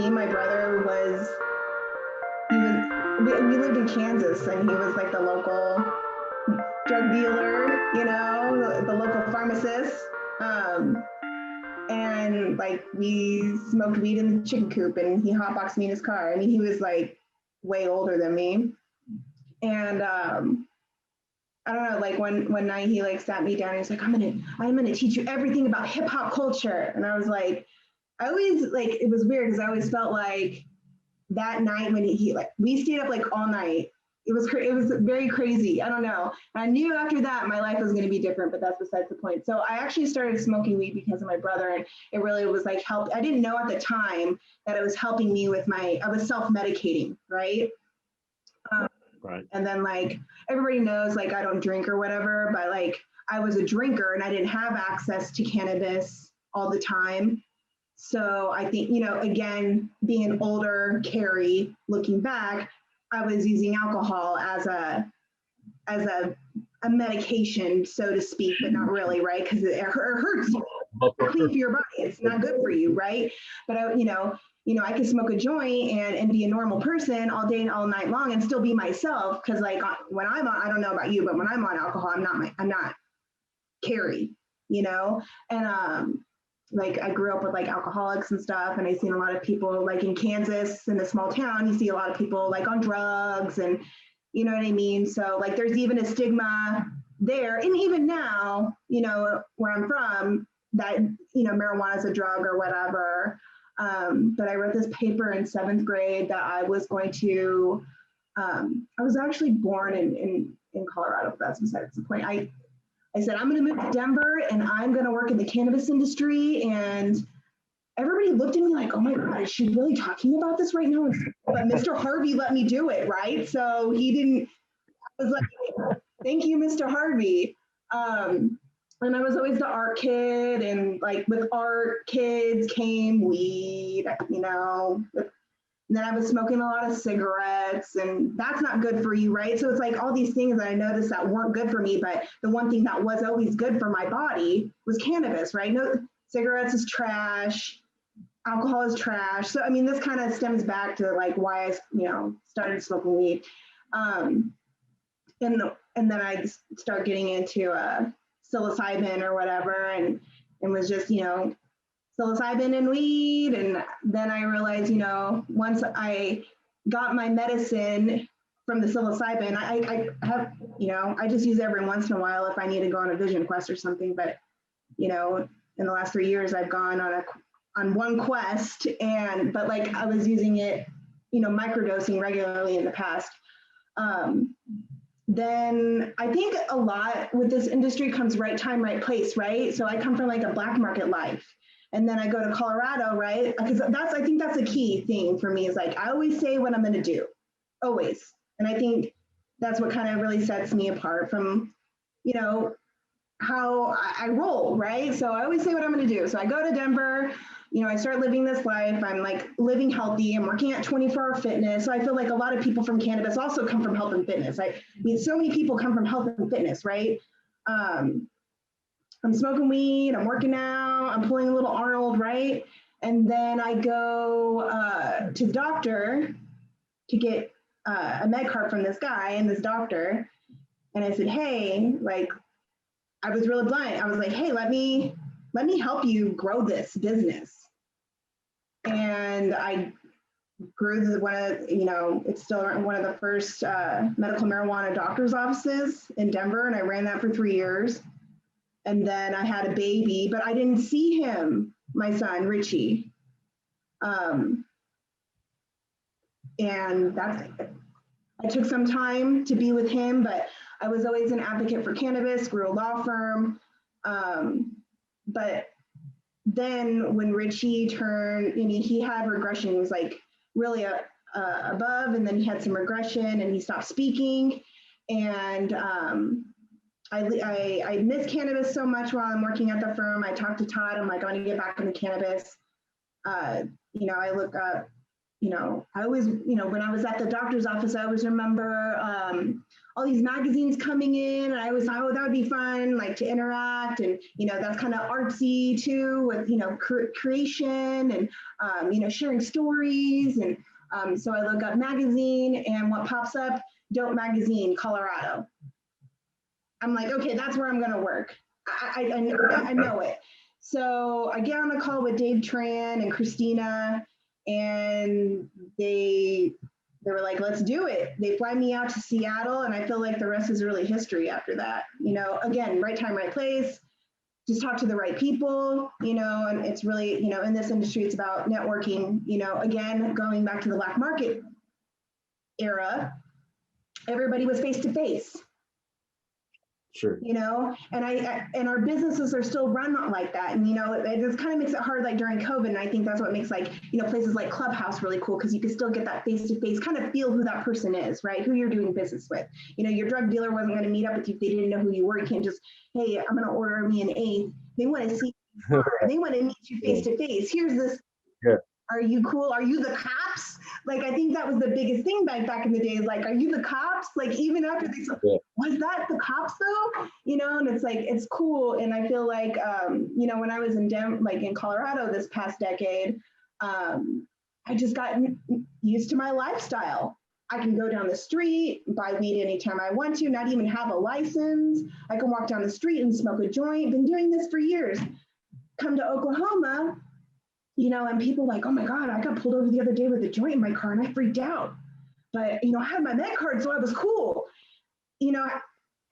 me, my brother we lived in Kansas, and he was like the local drug dealer, the local pharmacist. And like we smoked weed in the chicken coop, and he hotboxed me in his car. I mean, he was like way older than me. And I don't know, like one night he like sat me down and he's like, I'm gonna teach you everything about hip hop culture. And I was like, it was weird because I always felt like that night when he like, we stayed up like all night. It was very crazy. I don't know. I knew after that my life was going to be different, but that's besides the point. So I actually started smoking weed because of my brother, and it really was like help. I didn't know at the time that it was helping me with I was self-medicating, right? Right. And then like everybody knows like I don't drink or whatever, but like I was a drinker and I didn't have access to cannabis all the time. So I think, again, being an older Cari, looking back, I was using alcohol as a medication, so to speak, but not really, right? Because it hurts you. It's clean for your body. It's not good for you, right? But I could smoke a joint and be a normal person all day and all night long and still be myself. Because like when I'm on, I don't know about you, but when I'm on alcohol, I'm not Cari, and like I grew up with like alcoholics and stuff, and I've seen a lot of people like in Kansas, in a small town, you see a lot of people like on drugs, and you know what I mean? So like there's even a stigma there. And even now, where I'm from, that, marijuana is a drug or whatever. But I wrote this paper in 7th grade that I was going to, I was actually born in Colorado, but that's besides the point. I said, I'm going to move to Denver and I'm going to work in the cannabis industry. And everybody looked at me like, oh my God, is she really talking about this right now? But Mr. Harvey let me do it, right? So he didn't, I was like, thank you, Mr. Harvey. And I was always the art kid, and like with art kids came weed, and then I was smoking a lot of cigarettes, and that's not good for you, right? So it's like all these things that I noticed that weren't good for me, but the one thing that was always good for my body was cannabis, right? No, cigarettes is trash, alcohol is trash. So, I mean, this kind of stems back to like why I, started smoking weed. And then I start getting into psilocybin or whatever, and was just, psilocybin and weed. And then I realized, once I got my medicine from the psilocybin, I have, I just use it every once in a while if I need to go on a vision quest or something. But, in the last 3 years, I've gone on one quest, but like I was using it, microdosing regularly in the past. Then I think a lot with this industry comes right time, right place, right? So I come from like a black market life. And then I go to Colorado, right? Because I think that's a key thing for me, is like, I always say what I'm going to do, always. And I think that's what kind of really sets me apart from, how I roll, right? So I always say what I'm going to do. So I go to Denver, I start living this life. I'm like living healthy. I'm working at 24-hour fitness. So I feel like a lot of people from cannabis also come from health and fitness. I mean, so many people come from health and fitness, right? I'm smoking weed, I'm working out, I'm pulling a little Arnold, right? And then I go to the doctor to get a med card from this guy and this doctor. And I said, hey, like, I was really blind. I was like, hey, let me help you grow this business. And I grew it's still one of the first medical marijuana doctor's offices in Denver. And I ran that for 3 years. And then I had a baby, but I didn't see him, my son, Richie. And I took some time to be with him, but I was always an advocate for cannabis, grew a law firm. But then when Richie turned, he had regression. He was like really above, and then he had some regression and he stopped speaking. And I miss cannabis so much while I'm working at the firm. I talked to Todd. I'm like, I want to get back into cannabis. I look up, I always, when I was at the doctor's office, I always remember all these magazines coming in, and I always thought, oh, that would be fun, like to interact, and that's kind of artsy too, with creation and sharing stories, and so I look up magazine, and what pops up? Dope Magazine, Colorado. I'm like, okay, that's where I'm gonna work. I know it. So I get on the call with Dave Tran and Christina, and they were like, let's do it. They fly me out to Seattle, and I feel like the rest is really history after that. Again, right time, right place, just talk to the right people, and it's really, in this industry, it's about networking, again, going back to the black market era, everybody was face to face. Sure. And our businesses are still run like that. And, it just kind of makes it hard, like during COVID. And I think that's what makes places like Clubhouse really cool, because you can still get that face-to-face, kind of feel who that person is, right? Who you're doing business with. Your drug dealer wasn't going to meet up with you if they didn't know who you were. You can't just, hey, I'm going to order me an eighth. They want to see you. They want to meet you face-to-face. Here's this. Yeah. Are you cool? Are you the cops? Like, I think that was the biggest thing back in the day, is like, are you the cops? Like, even after they said, was that the cops though? And it's like, it's cool. And I feel like, when I was in Colorado this past decade, I just got used to my lifestyle. I can go down the street, buy weed anytime I want to, not even have a license. I can walk down the street and smoke a joint. Been doing this for years. Come to Oklahoma, and people like, oh my God, I got pulled over the other day with a joint in my car and I freaked out. But, I had my med card, so I was cool.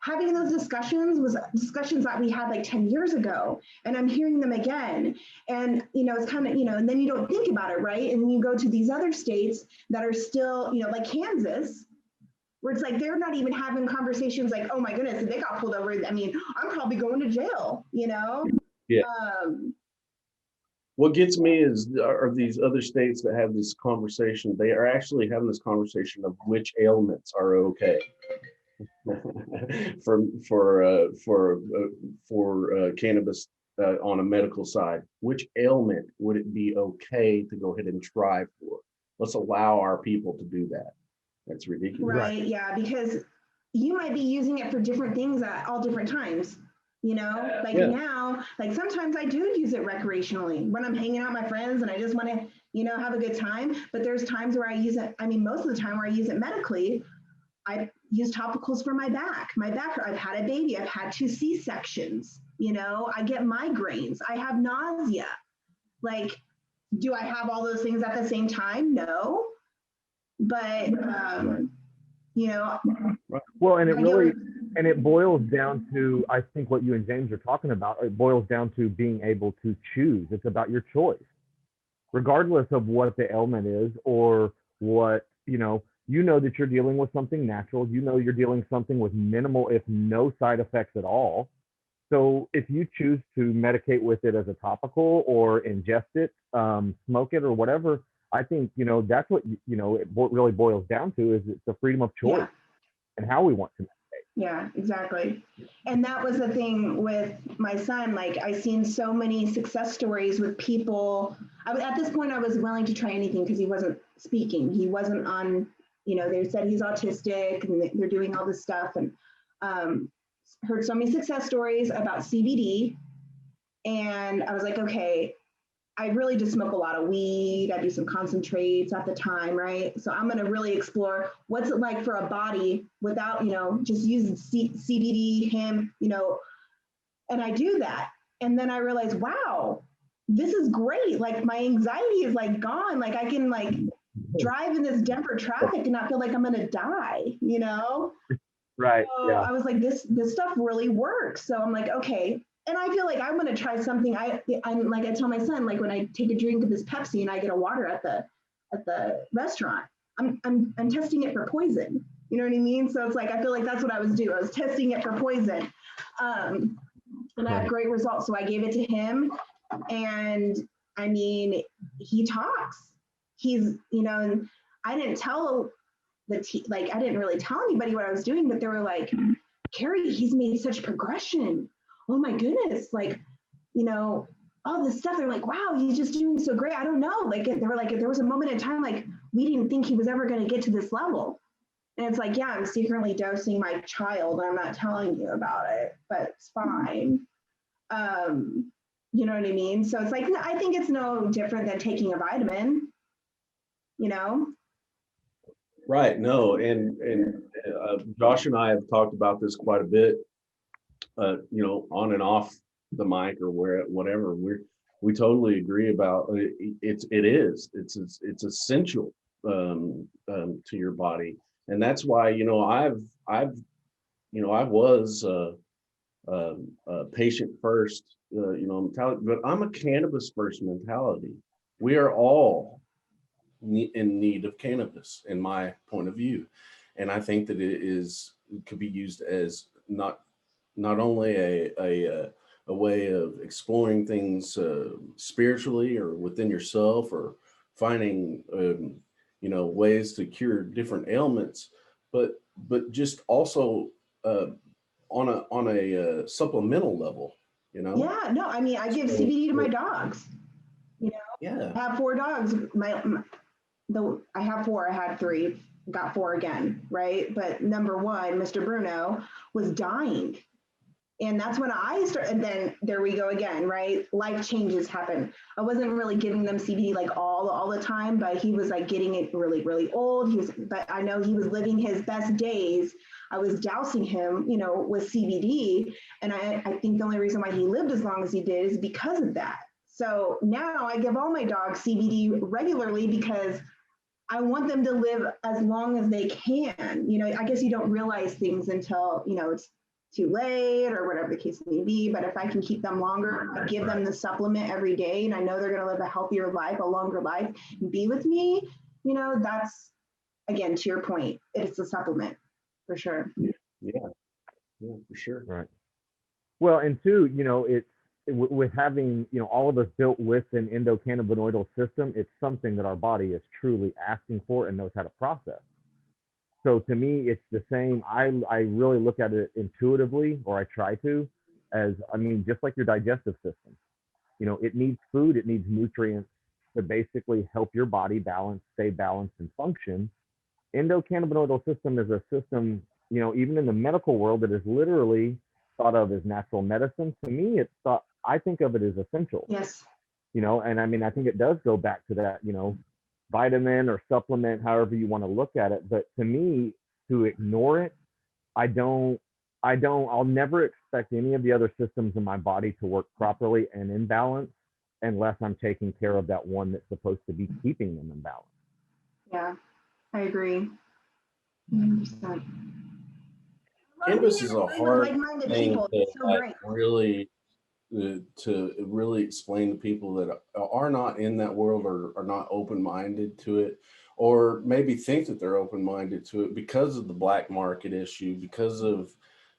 Having those discussions was discussions that we had like 10 years ago, and I'm hearing them again. And, it's kind of, and then you don't think about it, right? And you go to these other states that are still, like Kansas, where it's like, they're not even having conversations like, oh my goodness, if they got pulled over, I mean, I'm probably going to jail, Yeah. What gets me are these other states that have this conversation. They are actually having this conversation of which ailments are okay for cannabis on a medical side. Which ailment would it be okay to go ahead and try for? Let's allow our people to do that. That's ridiculous. Right. Yeah, because you might be using it for different things at all different times. Now, like sometimes I do use it recreationally when I'm hanging out with my friends and I just want to, have a good time. But there's times where I use it. I mean, most of the time where I use it medically, I use topicals for my back. I've had a baby. I've had 2 C-sections. I get migraines. I have nausea. Like, do I have all those things at the same time? No. But, Well, and it boils down to, I think what you and James are talking about, it boils down to being able to choose. It's about your choice, regardless of what the ailment is or what, that you're dealing with something natural, you're dealing something with minimal, if no side effects at all. So if you choose to medicate with it as a topical or ingest it, smoke it or whatever, I think, that's what, it really boils down to, is it's the freedom of choice and how we want to medicate. Yeah, exactly. And that was the thing with my son. Like, I seen so many success stories with people. At this point, I was willing to try anything because he wasn't speaking. He wasn't on, they said he's autistic and they're doing all this stuff. And heard so many success stories about CBD. And I was like, okay, I really just smoke a lot of weed. I do some concentrates at the time, right? So I'm going to really explore what's it like for a body without, just using CBD, hemp, and I do that. And then I realized, wow, this is great. Like, my anxiety is like gone. Like, I can like drive in this Denver traffic and not feel like I'm going to die, Right. So yeah. I was like, this stuff really works. So I'm like, okay. And I feel like I'm going to try something. I'm like, I tell my son, like, when I take a drink of this Pepsi and I get a water at the restaurant, I'm testing it for poison. You know what I mean? So it's like, I feel like that's what I was doing. I was testing it for poison. And I had great results. So I gave it to him. And I mean, he talks. He's, and I didn't tell I didn't really tell anybody what I was doing, but they were like, Cari, he's made such progression. Oh my goodness. Like, all this stuff. They're like, wow, he's just doing so great. I don't know. Like, they were like, there was a moment in time, like, we didn't think he was ever going to get to this level. And it's like, yeah, I'm secretly dosing my child. And I'm not telling you about it, but it's fine. You know what I mean? So it's like, I think it's no different than taking a vitamin, you know? Right. No. And Josh and I have talked about this quite a bit, you know, on and off the mic or whatever. We totally agree about it. It's essential to your body. And that's why, you know, I was patient first, you know, mentality, but I'm a cannabis first mentality. We are all in need of cannabis, in my point of view, and I think that it could be used as not only a way of exploring things spiritually or within yourself, or finding you know, ways to cure different ailments, but just also on a supplemental level, you know? Yeah, no, I mean, I give CBD to my dogs. You know, Yeah. I have 4 dogs. I have 4. I had 3. Got 4 again, right? But number 1, Mr. Bruno, was dying. And that's when I started, and then there we go again, right? Life changes happen. I wasn't really giving them CBD like all the time, but he was like getting it really, really old. But I know he was living his best days. I was dousing him, you know, with CBD. And I think the only reason why he lived as long as he did is because of that. So now I give all my dogs CBD regularly because I want them to live as long as they can. You know, I guess you don't realize things until, you know, it's too late or whatever the case may be. But if I can keep them longer, I give them the supplement every day, and I know they're going to live a healthier life, a longer life, and be with me. You know, that's, again, to your point, it's a supplement for sure. Yeah, for sure. Right. Well, and 2, you know, it's with having, you know, all of us built with an endocannabinoidal system, it's something that our body is truly asking for and knows how to process. So to me, it's the same. I really look at it intuitively, or I try to, as, I mean, just like your digestive system. You know, it needs food, it needs nutrients to basically help your body balance, stay balanced, and function. Endocannabinoidal system is a system, you know, even in the medical world, that is literally thought of as natural medicine. To me, I think of it as essential. Yes. You know, and I mean, I think it does go back to that, you know, vitamin or supplement, however you want to look at it. But to me, to ignore it, I'll never expect any of the other systems in my body to work properly and in balance unless I'm taking care of that one that's supposed to be keeping them in balance. Yeah, I agree. 100%. Cannabis is a hard thing to so really explain to people that are not in that world, or are not open-minded to it, or maybe think that they're open-minded to it because of the black market issue, because of,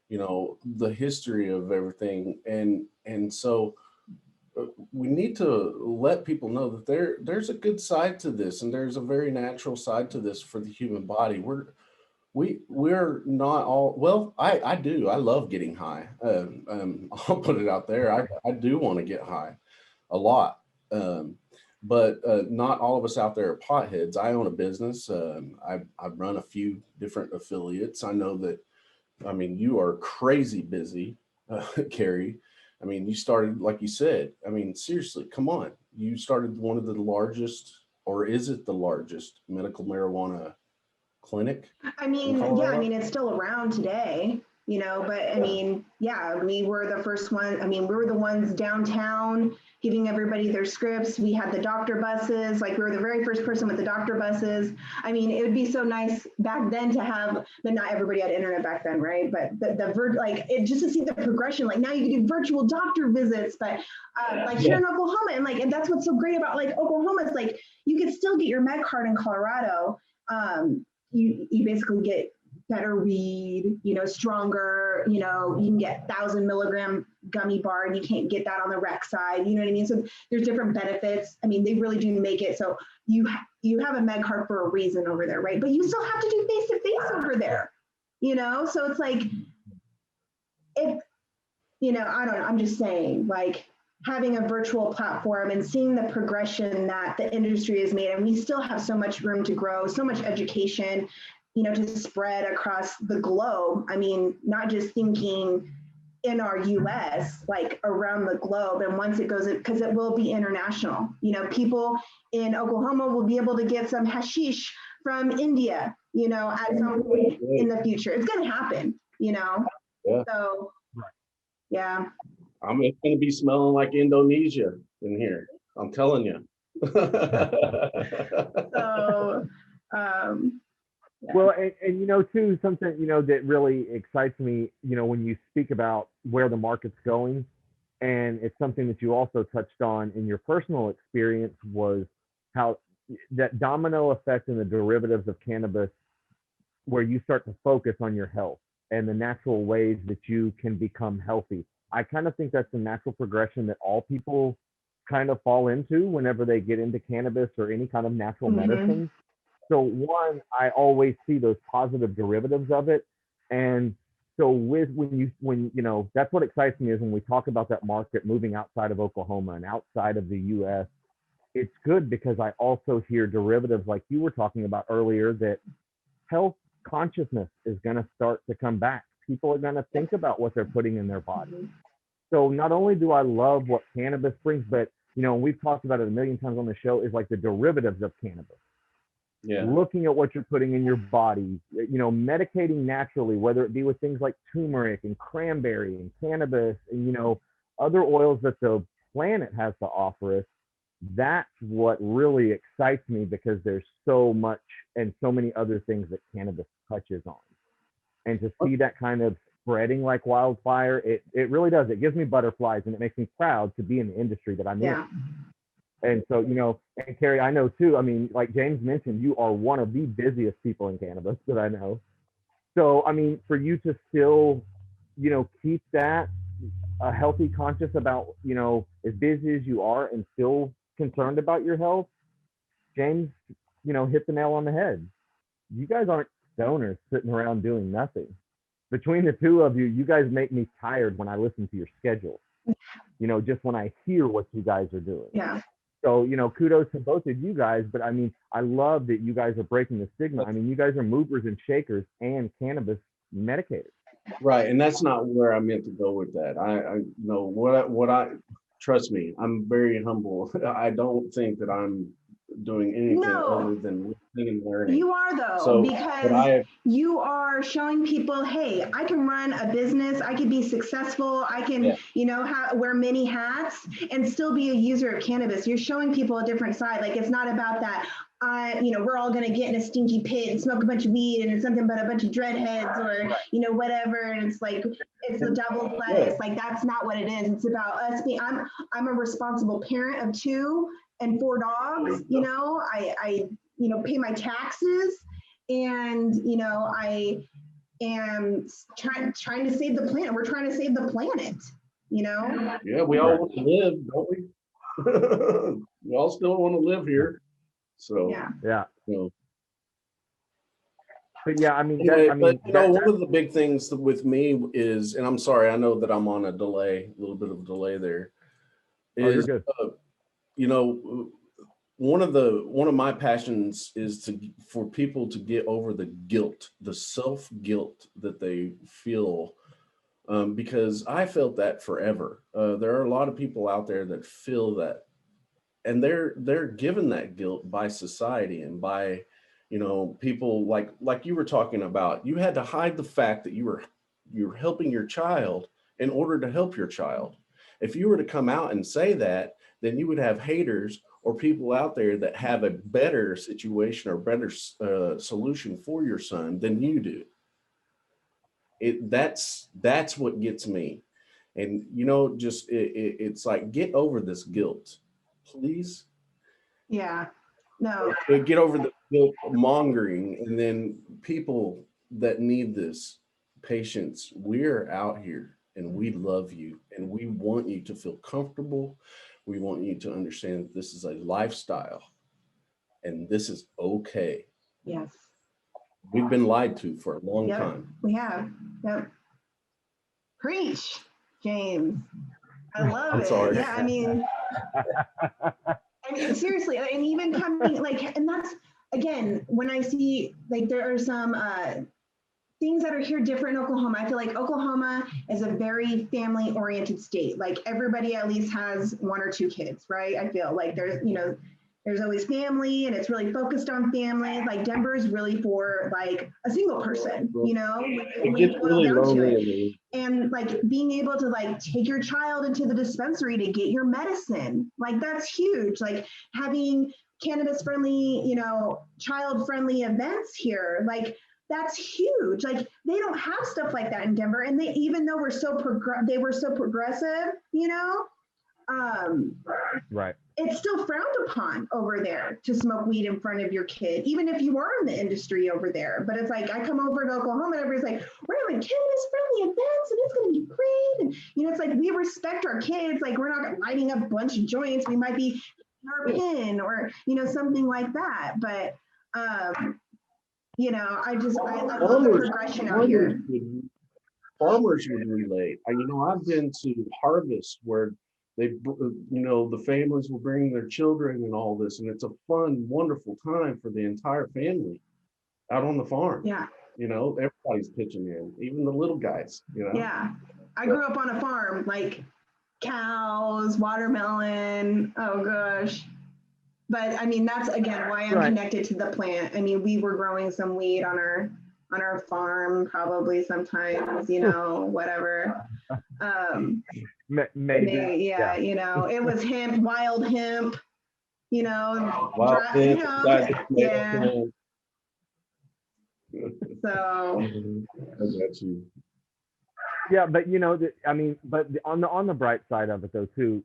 you know, the history of everything. And so we need to let people know that there's a good side to this, and there's a very natural side to this for the human body. We're not all, well, I do. I love getting high. I'll put it out there. I do want to get high a lot. But not all of us out there are potheads. I own a business. I run a few different affiliates. I know that, I mean, you are crazy busy, Cari. I mean, you started, like you said, I mean, seriously, come on. You started one of the largest, or is it the largest, medical marijuana clinic? I mean, yeah, I mean, it's still around today, you know, but I mean, yeah, we were the first one. I mean, we were the ones downtown giving everybody their scripts. We had the doctor buses, like we were the very first person with the doctor buses. I mean, it would be so nice back then to have, but not everybody had internet back then, right? But like it, just to see the progression, like now you can do virtual doctor visits, but like here in Oklahoma, and like, and that's what's so great about like Oklahoma, is like you can still get your med card in Colorado. You basically get better weed, you know, stronger, you know, you can get 1,000 milligram gummy bar, and you can't get that on the rec side, you know what I mean? So there's different benefits. I mean, they really do make it so you have a med card for a reason over there, right? But you still have to do face-to-face over there, you know? So it's like, if, you know, I don't know, I'm just saying, like, having a virtual platform and seeing the progression that the industry has made, and we still have so much room to grow, so much education, to spread across the globe. I mean, not just thinking in our US, like around the globe. And once it goes, because it will be international, people in Oklahoma will be able to get some hashish from India, at some point in the future. It's going to happen, Yeah. So, yeah. It's going to be smelling like Indonesia in here. I'm telling you. So, yeah. Well, and too, something, that really excites me, when you speak about where the market's going, and it's something that you also touched on in your personal experience, was how that domino effect in the derivatives of cannabis, where you start to focus on your health and the natural ways that you can become healthy. I kind of think that's the natural progression that all people kind of fall into whenever they get into cannabis or any kind of natural medicine. So one, I always see those positive derivatives of it. And so when that's what excites me, is when we talk about that market moving outside of Oklahoma and outside of the US, it's good because I also hear derivatives like you were talking about earlier, that health consciousness is going to start to come back. People are going to think about what they're putting in their body. So not only do I love what cannabis brings, but we've talked about it a million times on the show, is like the derivatives of cannabis. Yeah. Looking at what you're putting in your body, medicating naturally, whether it be with things like turmeric and cranberry and cannabis and, other oils that the planet has to offer us. That's what really excites me, because there's so much and so many other things that cannabis touches on. And to see that kind of spreading like wildfire, it really does. It gives me butterflies, and it makes me proud to be in the industry that I'm in. And so, and Cari, I know too, I mean, like James mentioned, you are one of the busiest people in cannabis that I know. So, I mean, for you to still, keep that a healthy conscious about, as busy as you are and still concerned about your health, James, hit the nail on the head. You guys aren't stoners sitting around doing nothing. Between the two of you, you guys make me tired when I listen to your schedule. Just when I hear what you guys are doing. Yeah. So, kudos to both of you guys. But I mean, I love that you guys are breaking the stigma. I mean, you guys are movers and shakers and cannabis medicators. Right. And that's not where I meant to go with that. I know what I trust me, I'm very humble. I don't think that I'm doing anything other than listening and learning. You are, though, because you are showing people, hey, I can run a business, I can be successful, I can, wear many hats and still be a user of cannabis. You're showing people a different side. Like, it's not about that, we're all going to get in a stinky pit and smoke a bunch of weed and it's something but a bunch of dreadheads or, whatever. And it's like, it's a double lettuce. Like, that's not what it is. It's about us being, I'm a responsible parent of 2 and 4 dogs, I pay my taxes, and, I am trying to save the planet. We're trying to save the planet, Yeah, we all want to live, don't we? We all still want to live here. So, yeah. So. But yeah, I mean, one of the big things with me is, and I'm sorry, I know that I'm on a delay, a little bit of a delay there, is, you're good. one of my passions is for people to get over the guilt, the self-guilt that they feel, because I felt that forever. There are a lot of people out there that feel that, and they're given that guilt by society and by, people like you were talking about. You had to hide the fact that you were helping your child in order to help your child. If you were to come out and say that, then you would have haters or people out there that have a better situation or better solution for your son than you do. That's what gets me. And, it's like, get over this guilt, please. Yeah, no. Get over the guilt mongering, and then people that need this patience, we're out here and we love you and we want you to feel comfortable. We want you to understand that this is a lifestyle and this is okay. Yes. We've been lied to for a long time. We have. Yep. Preach, James. I love I'm it. sorry. Yeah, I mean, seriously, and even coming like, and that's again when I see like there are some things that are here different in Oklahoma. I feel like Oklahoma is a very family oriented state. Like everybody at least has one or two kids, right? I feel like there's always family and it's really focused on family. Like Denver is really for like a single person, when it gets really lonely. And like being able to like take your child into the dispensary to get your medicine, like that's huge. Like having cannabis friendly, child friendly events here, like that's huge. Like they don't have stuff like that in Denver. And even though they were so progressive, right. It's still frowned upon over there to smoke weed in front of your kid, even if you are in the industry over there. But it's like, I come over to Oklahoma and everybody's like, we're having cannabis friendly events and it's going to be great. And, it's like, we respect our kids. Like, we're not lighting up a bunch of joints. We might be our pin or, something like that. But, I love the progression out here. Farmers would relate. I've been to harvest where the families will bring their children and all this, and it's a fun, wonderful time for the entire family out on the farm. Yeah. Everybody's pitching in, even the little guys, Yeah. I grew up on a farm, like cows, watermelon. Oh gosh. But I mean, that's again why I'm connected to the plant. I mean, we were growing some weed on our farm, probably sometimes, whatever. Maybe. Yeah, it was hemp, wild hemp, wild hemp, yeah. So. I got you. Yeah, but but on the bright side of it though too,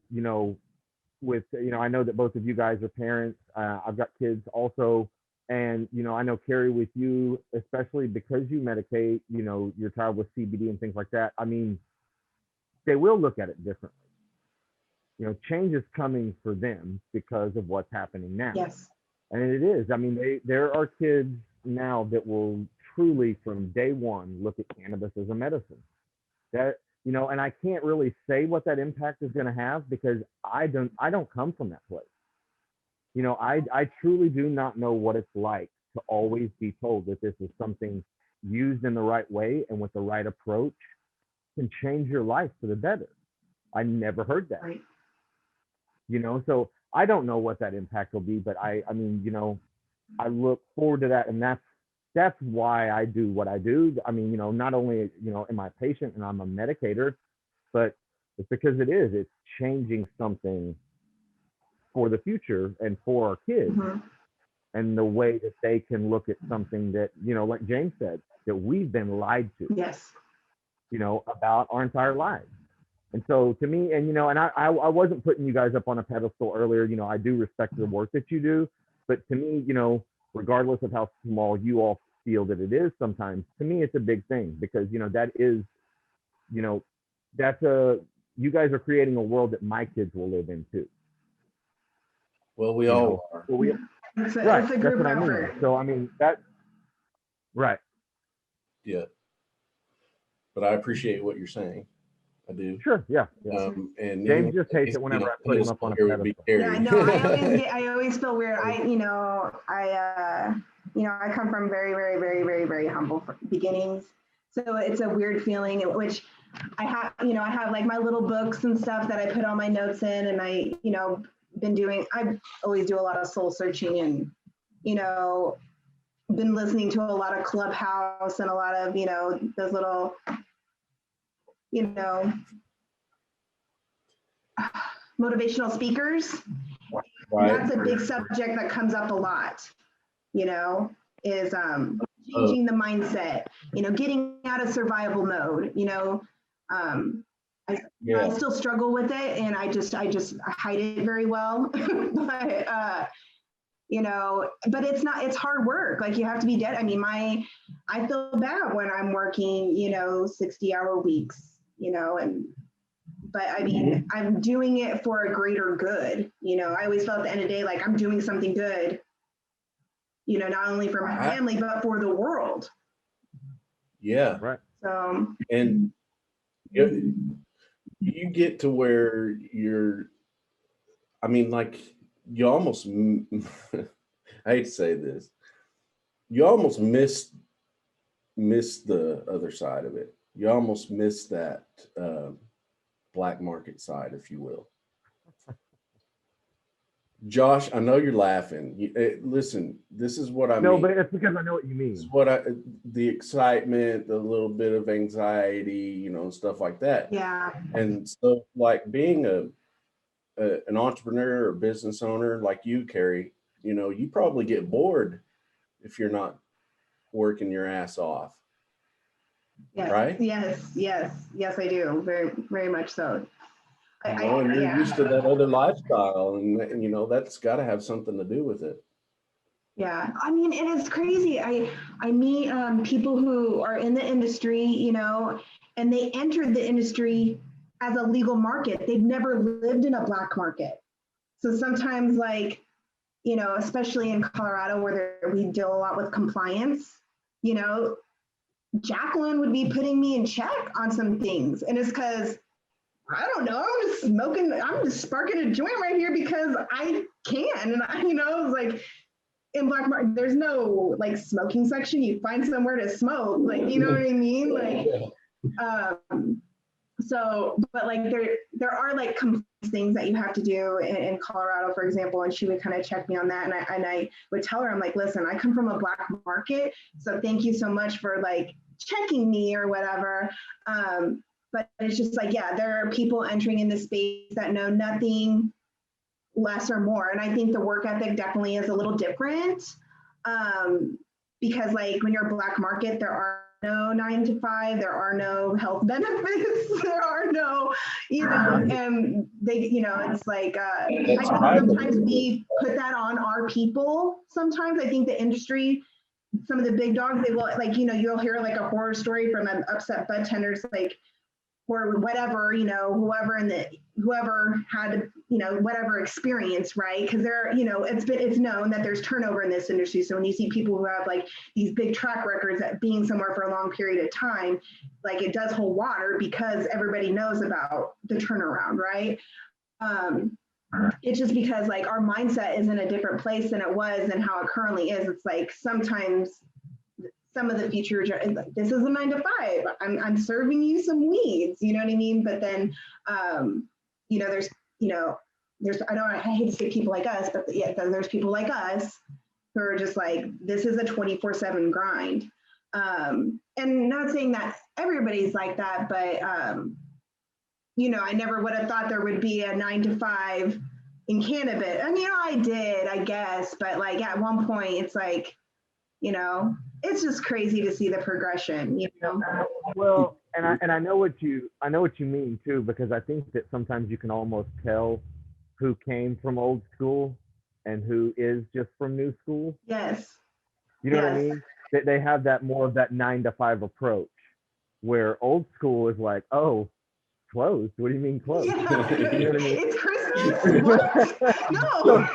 with I know that both of you guys are parents. I've got kids also, and I know Cari, with you, especially because you medicate, your child with CBD and things like that. I mean, they will look at it differently. Change is coming for them because of what's happening now. Yes. And it is. I mean, there are kids now that will truly, from day one, look at cannabis as a medicine. That and I can't really say what that impact is going to have because I don't come from that place. I truly do not know what it's like to always be told that this is something used in the right way and with the right approach can change your life for the better. I never heard that. Right. So I don't know what that impact will be, but I mean, I look forward to that, and that's why I do what I do. I mean, not only, am I a patient and I'm a medicator, but it's because it's changing something for the future and for our kids, mm-hmm. and the way that they can look at something that, like James said, that we've been lied to, yes, about our entire lives. And so to me, and, and I wasn't putting you guys up on a pedestal earlier, I do respect the work that you do, but to me, regardless of how small you all feel that it is sometimes, to me, it's a big thing because, that is, you guys are creating a world that my kids will live in too. Well, we all are. Well, it's a group effort. I mean. So, I mean, right. Yeah. But I appreciate what you're saying. I do. Sure. Yeah. And James just hates it whenever I put him up on a pedestal. Yeah, no, I always feel weird. I come from very, very, very, very, very humble beginnings. So it's a weird feeling, which I have like my little books and stuff that I put all my notes in, and I always do a lot of soul searching and, been listening to a lot of Clubhouse and a lot of, those little, motivational speakers. Right. That's a big subject that comes up a lot, is changing the mindset, getting out of survival mode, I still struggle with it, and I just hide it very well. But it's hard work. Like, you have to be dead. I mean, I feel bad when I'm working, 60-hour weeks, but I mean, I'm doing it for a greater good. I always felt at the end of the day, like I'm doing something good, not only for my family, but for the world. Yeah. Right. So, and you get to where you're, I mean, like you almost, I hate to say this, you almost miss the other side of it. You almost miss that black market side, if you will. Josh, I know you're laughing. Listen, this is what I mean. No, but it's because I know what you mean. This is what the excitement, the little bit of anxiety, stuff like that. Yeah. And so, like being an entrepreneur or business owner like you, Cari, you probably get bored if you're not working your ass off. Yes. Right? Yes, I do. Very, very much so. And you're used to that other lifestyle, and that's got to have something to do with it. Yeah, I mean, it is crazy. I meet people who are in the industry, and they entered the industry as a legal market. They've never lived in a black market. So sometimes, like, especially in Colorado where we deal a lot with compliance, Jacqueline would be putting me in check on some things. And it's because, I don't know, I'm just sparking a joint right here because I can. And it's like, in black market, there's no like smoking section. You find somewhere to smoke, like, you know what I mean? Like, so, but like there are like things that you have to do in Colorado, for example, and she would kind of check me on that. And I would tell her, I'm like, listen, I come from a black market, so thank you so much for like checking me or whatever. But it's just like, yeah, there are people entering in the space that know nothing less or more. And I think the work ethic definitely is a little different, because like when you're a black market, there are no 9 to 5, there are no health benefits, there are no, and they, it's like, I think sometimes we put that on our people. Sometimes I think the industry, some of the big dogs, they will like, you'll hear like a horror story from an upset bud tenders, like, or whatever, whoever had, whatever experience, right? Because it's known that there's turnover in this industry. So when you see people who have like these big track records at being somewhere for a long period of time, like it does hold water because everybody knows about the turnaround, right? It's just because like our mindset is in a different place than it was and how it currently is. It's like sometimes some of the features are like, this is a 9 to 5. I'm serving you some weeds, you know what I mean? But then, there's I hate to say people like us, but yeah, there's people like us who are just like, this is a 24/7 grind. And not saying that everybody's like that, but, I never would have thought there would be a 9 to 5 in cannabis. And, I did, I guess, but like at one point it's like, it's just crazy to see the progression, Well, and I know what you mean too, because I think that sometimes you can almost tell who came from old school and who is just from new school. Yes. You know what I mean? That they have that more of that 9 to 5 approach, where old school is like, oh, closed. What do you mean closed? Yeah. You know what I mean? It's Christmas. What? No. So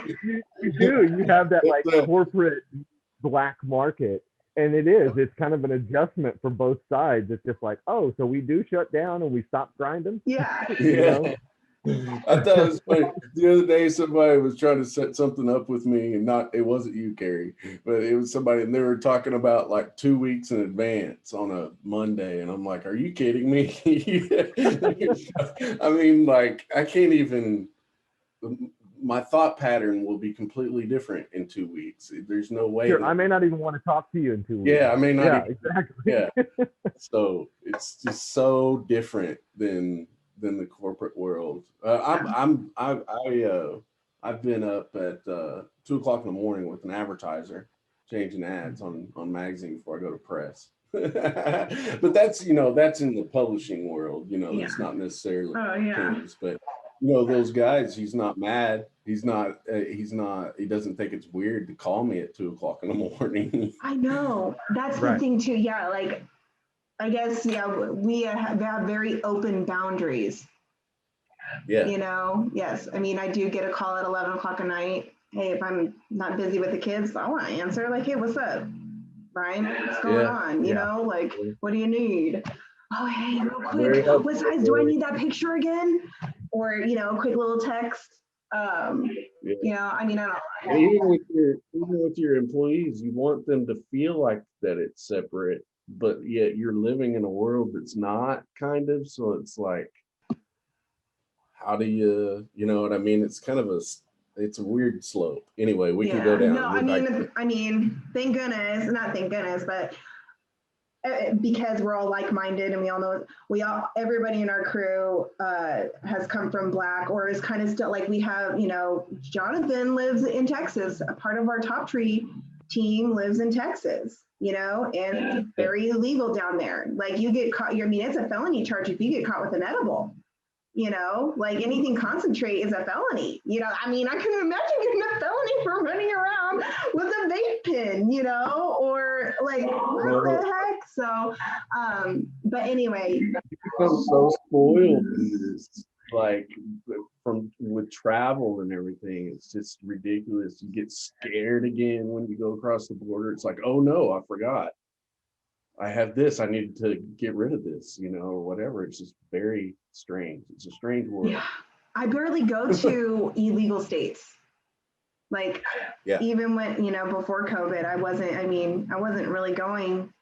you do. You have that like corporate black market, and it's kind of an adjustment for both sides. It's just like, oh, so we do shut down and we stop grinding. Yeah. I thought it was funny. The other day somebody was trying to set something up with me, and it wasn't you, Cari, but it was somebody, and they were talking about like 2 weeks in advance on a Monday, and I'm like, are you kidding me? I mean, like, I can't even, my thought pattern will be completely different in 2 weeks. There's no way. Sure, I may not even want to talk to you in 2 weeks. Yeah, I may not. Yeah, exactly. Yeah. So it's just so different than the corporate world. I've been up at 2 o'clock in the morning with an advertiser changing ads on magazine before I go to press. But that's in the publishing world. It's not necessarily cannabis, but those guys, he's not mad. He doesn't think it's weird to call me at 2 o'clock in the morning. I know. That's the thing too. Yeah. Like, I guess, we have very open boundaries. Yeah. Yes. I mean, I do get a call at 11 o'clock at night. Hey, if I'm not busy with the kids, I want to answer like, hey, what's up, Brian? What's going on? Like, what do you need? Oh, hey, real Very quick, helpful. what size do I need that picture again? Or, quick little text. Yeah. I mean, I And don't. even with your employees, you want them to feel like that it's separate, but yet you're living in a world that's not, kind of. So it's like, how do you know what I mean? It's kind of it's a weird slope. Anyway, we can go Yeah, no, down. I mean, thank goodness, not thank goodness, but because we're all like-minded and we all know everybody in our crew has come from Black or is kind of still like we have, Jonathan lives in Texas. A part of our Top Tree team lives in Texas, and it's very illegal down there. Like you get caught, I mean, it's a felony charge if you get caught with an edible. Like anything concentrate is a felony. I mean, I can imagine getting a felony for running around with a vape pen, or like what the heck? So, but anyway, You become so spoiled in this, like with travel and everything. It's just ridiculous. You get scared again when you go across the border. It's like, oh no, I forgot. I have this. I need to get rid of this, or whatever. It's just very strange. It's a strange world. Yeah, I barely go to illegal states. Like, even when, before COVID, I wasn't really going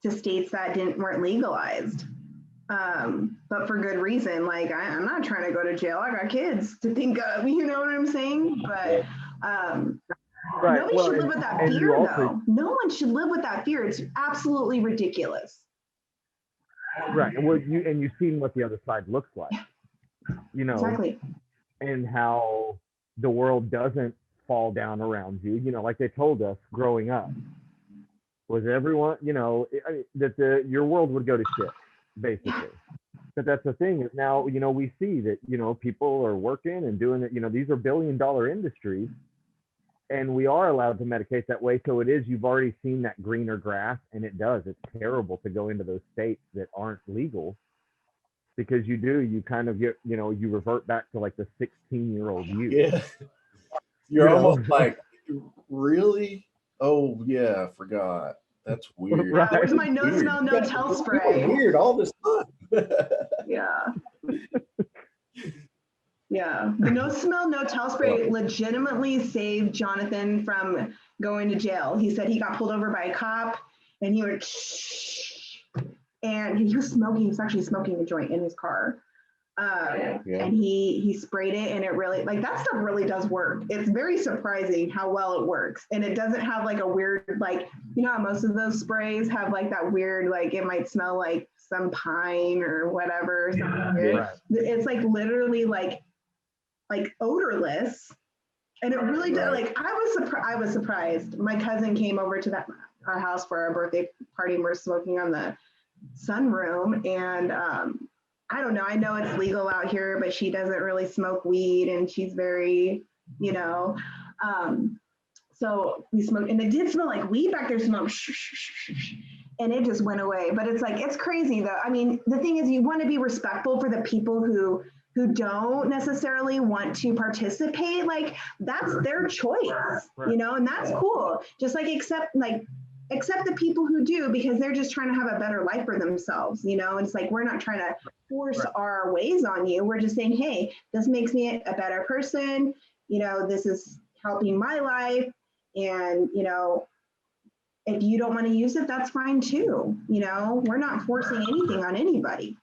to states that weren't legalized. But for good reason. Like, I'm not trying to go to jail. I got kids to think of, you know what I'm saying? But right. nobody should live with that fear, though. No one should live with that fear. It's absolutely ridiculous. Right. Well, you've seen what the other side looks like, Exactly. And how the world doesn't fall down around you. Like they told us growing up, was everyone, that your world would go to shit, basically. But that's the thing is now, we see that, people are working and doing it. These are billion-dollar industries, and we are allowed to medicate that way. So it is, you've already seen that greener grass, and it's terrible to go into those states that aren't legal, because you kind of get, you revert back to like the 16-year-old you. Yeah. You're almost like, really? Oh yeah, I forgot. That's weird. Right. Where's my no smell, no tell spray? Weird all this time. Yeah. Yeah. The no smell, no tell spray legitimately saved Jonathan from going to jail. He said he got pulled over by a cop and he went, shh, and he was smoking. He was actually smoking a joint in his car. And he sprayed it, and it really, like, that stuff really does work. It's very surprising how well it works. And it doesn't have like a weird, like, how most of those sprays have like that weird, like it might smell like some pine or whatever. Right. It's like literally like odorless. And it really does. Like I was surprised. My cousin came over to our house for our birthday party, and we're smoking on the sunroom, and I don't know. I know it's legal out here, but she doesn't really smoke weed, and she's very, so we smoked, and it did smell like weed back there, smelled, and it just went away. But it's like, it's crazy though. I mean, the thing is, you want to be respectful for the people who don't necessarily want to participate. Like, that's their choice, and that's cool. Just like accept the people who do, because they're just trying to have a better life for themselves, and it's like, we're not trying to force our ways on you. We're just saying, hey, this makes me a better person, this is helping my life, and if you don't want to use it, that's fine too. We're not forcing anything on anybody.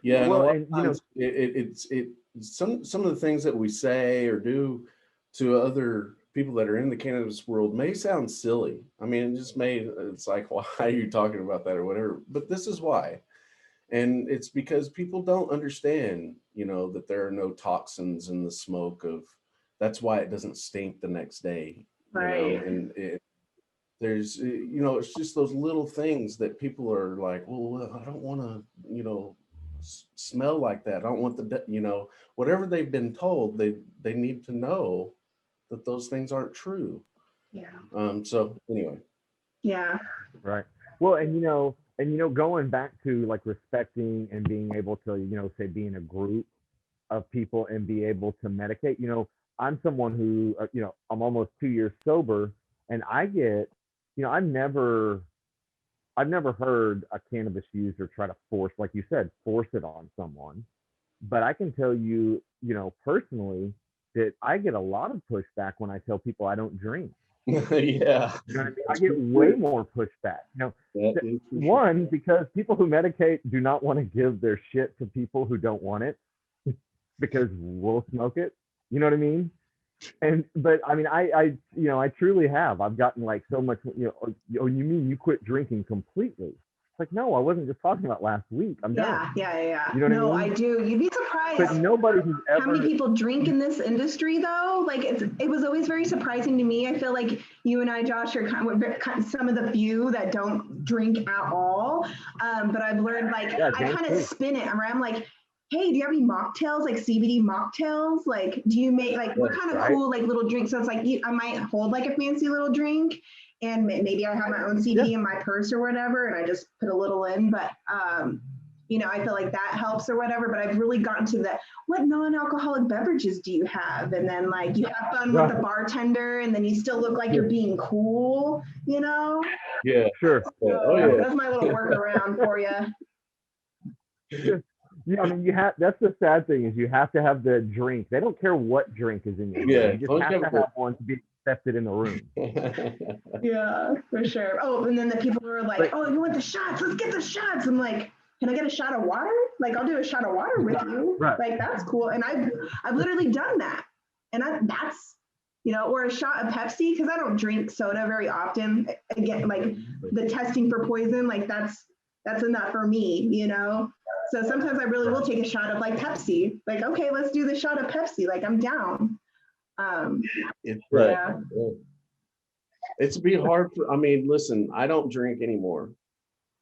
Yeah, well, and it's some of the things that we say or do to other people that are in the cannabis world may sound silly. I mean, it's like, why are you talking about that or whatever? But this is why. And it's because people don't understand, that there are no toxins in the smoke that's why it doesn't stink the next day. Right. And there's, it's just those little things that people are like, well, I don't want to, smell like that. I don't want whatever they've been told, they need to know that those things aren't true. Yeah. So anyway. Yeah. Right. Well, and going back to like respecting and being able to, say, be in a group of people and be able to medicate, I'm someone who, I'm almost 2 years sober, and I get, I've never heard a cannabis user try to force, like you said, force it on someone. But I can tell you, personally, that I get a lot of pushback when I tell people I don't drink. Yeah. You know what I mean? I get way more pushback. One, because people who medicate do not want to give their shit to people who don't want it because we'll smoke it. You know what I mean? But I mean, I truly have. I've gotten like so much, oh, you mean you quit drinking completely? It's like, no, I wasn't just talking about last week. I'm done. Yeah. You know what I mean? I do. You'd be surprised. But nobody who's ever. How many people drink in this industry, though? Like, it was always very surprising to me. I feel like you and I, Josh, are kind of some of the few that don't drink at all. But I've learned, like, I kind of spin it around. I'm like, hey, do you have any mocktails, like CBD mocktails? Like, do you make, like, what kind of cool, like, little drinks? So it's like, I might hold, like, a fancy little drink, and maybe I have my own CBD in my purse or whatever, and I just put a little in. But, I feel like that helps or whatever. But I've really gotten to that. What non-alcoholic beverages do you have? And then, like, you have fun with the bartender, and then you still look like you're being cool, Yeah, sure. So that's my little workaround for you. Yeah, I mean, that's the sad thing is you have to have the drink. They don't care what drink is in your drink. You just have to have one to be accepted in the room. Yeah, for sure. Oh, and then the people who are like, oh, you want the shots? Let's get the shots. I'm like, can I get a shot of water? Like, I'll do a shot of water with you. Right. Like, that's cool. And I've literally done that. And that's, or a shot of Pepsi, because I don't drink soda very often. Again, like the testing for poison, like that's enough for me, So sometimes I really will take a shot of like Pepsi. Like, okay, let's do the shot of Pepsi. Like, I'm down. It's be hard for. I mean, listen, I don't drink anymore.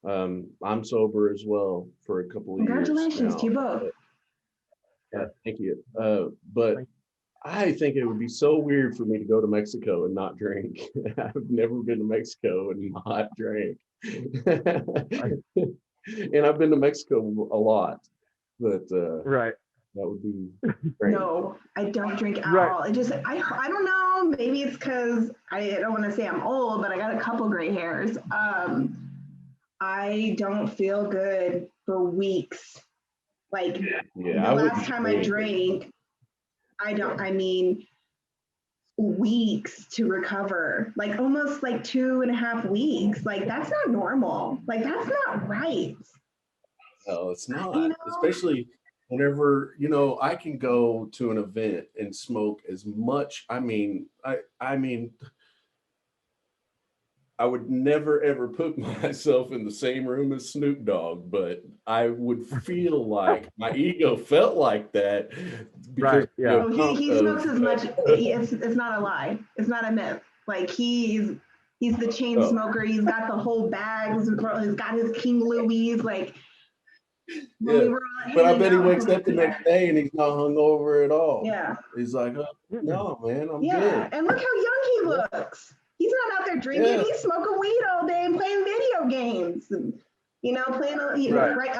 I'm sober as well for a couple of years. Congratulations to you both. Yeah, thank you. But I think it would be so weird for me to go to Mexico and not drink. I've never been to Mexico and not drink. And I've been to Mexico a lot, but that would be great. No, I don't drink at all. It just, I don't know. Maybe it's because I don't want to say I'm old, but I got a couple gray hairs. I don't feel good for weeks. Like the last time I drank, I mean, weeks to recover, like almost like 2.5 weeks. Like, that's not normal. Like, that's not right. No, it's not. Especially whenever, I can go to an event and smoke as much. I mean, I would never ever put myself in the same room as Snoop Dogg, but I would feel like my ego felt like that. Because, he smokes as much. It's not a lie. It's not a myth. Like, he's the chain smoker. He's got the whole bags. He's got his King Louis. Like, but I bet he wakes up the next day and he's not hungover at all. Yeah. He's like, oh, no, man, I'm good. And look how young he looks. He's not out there drinking. Yeah. He's smoking weed all day and playing video games. And, playing.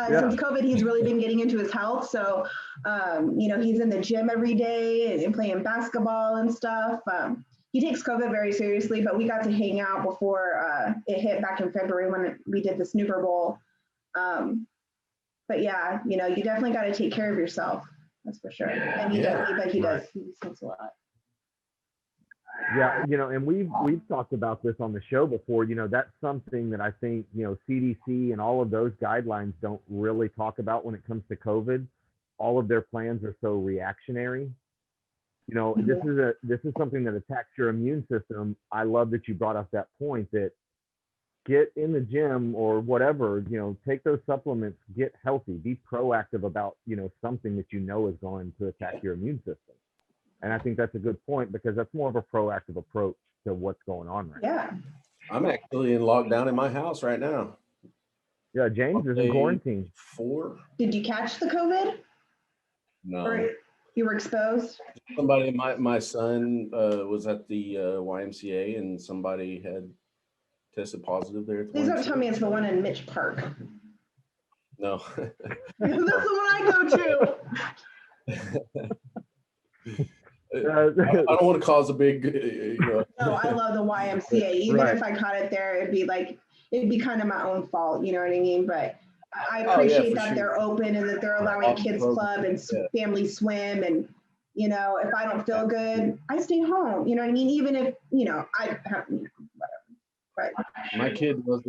Since COVID, he's really been getting into his health. So, he's in the gym every day and playing basketball and stuff. He takes COVID very seriously, but we got to hang out before it hit back in February when we did the Snooper Bowl. But yeah, you definitely got to take care of yourself. That's for sure. And he does. He does. He smokes a lot. Yeah, and we've talked about this on the show before. That's something that I think, CDC and all of those guidelines don't really talk about when it comes to COVID. All of their plans are so reactionary. This is something that attacks your immune system. I love that you brought up that point that get in the gym or whatever, take those supplements, get healthy, be proactive about, something that is going to attack your immune system. And I think that's a good point because that's more of a proactive approach to what's going on right now. I'm actually in lockdown in my house right now. Yeah, James is in quarantine. 4. Did you catch the COVID? No. Or you were exposed? Somebody, my son was at the YMCA and somebody had tested positive there. Please don't tell me it's the one in Mitch Park. No. That's the one I go to. I don't want to cause a big, No, I love the YMCA. Even if I caught it there, it'd be like, it'd be kind of my own fault, you know what I mean? But I appreciate that they're open and that they're allowing kids club and family swim. And, you know, if I don't feel good, I stay home, you know what I mean? Even if, you know, I have, you know, whatever. But my kid goes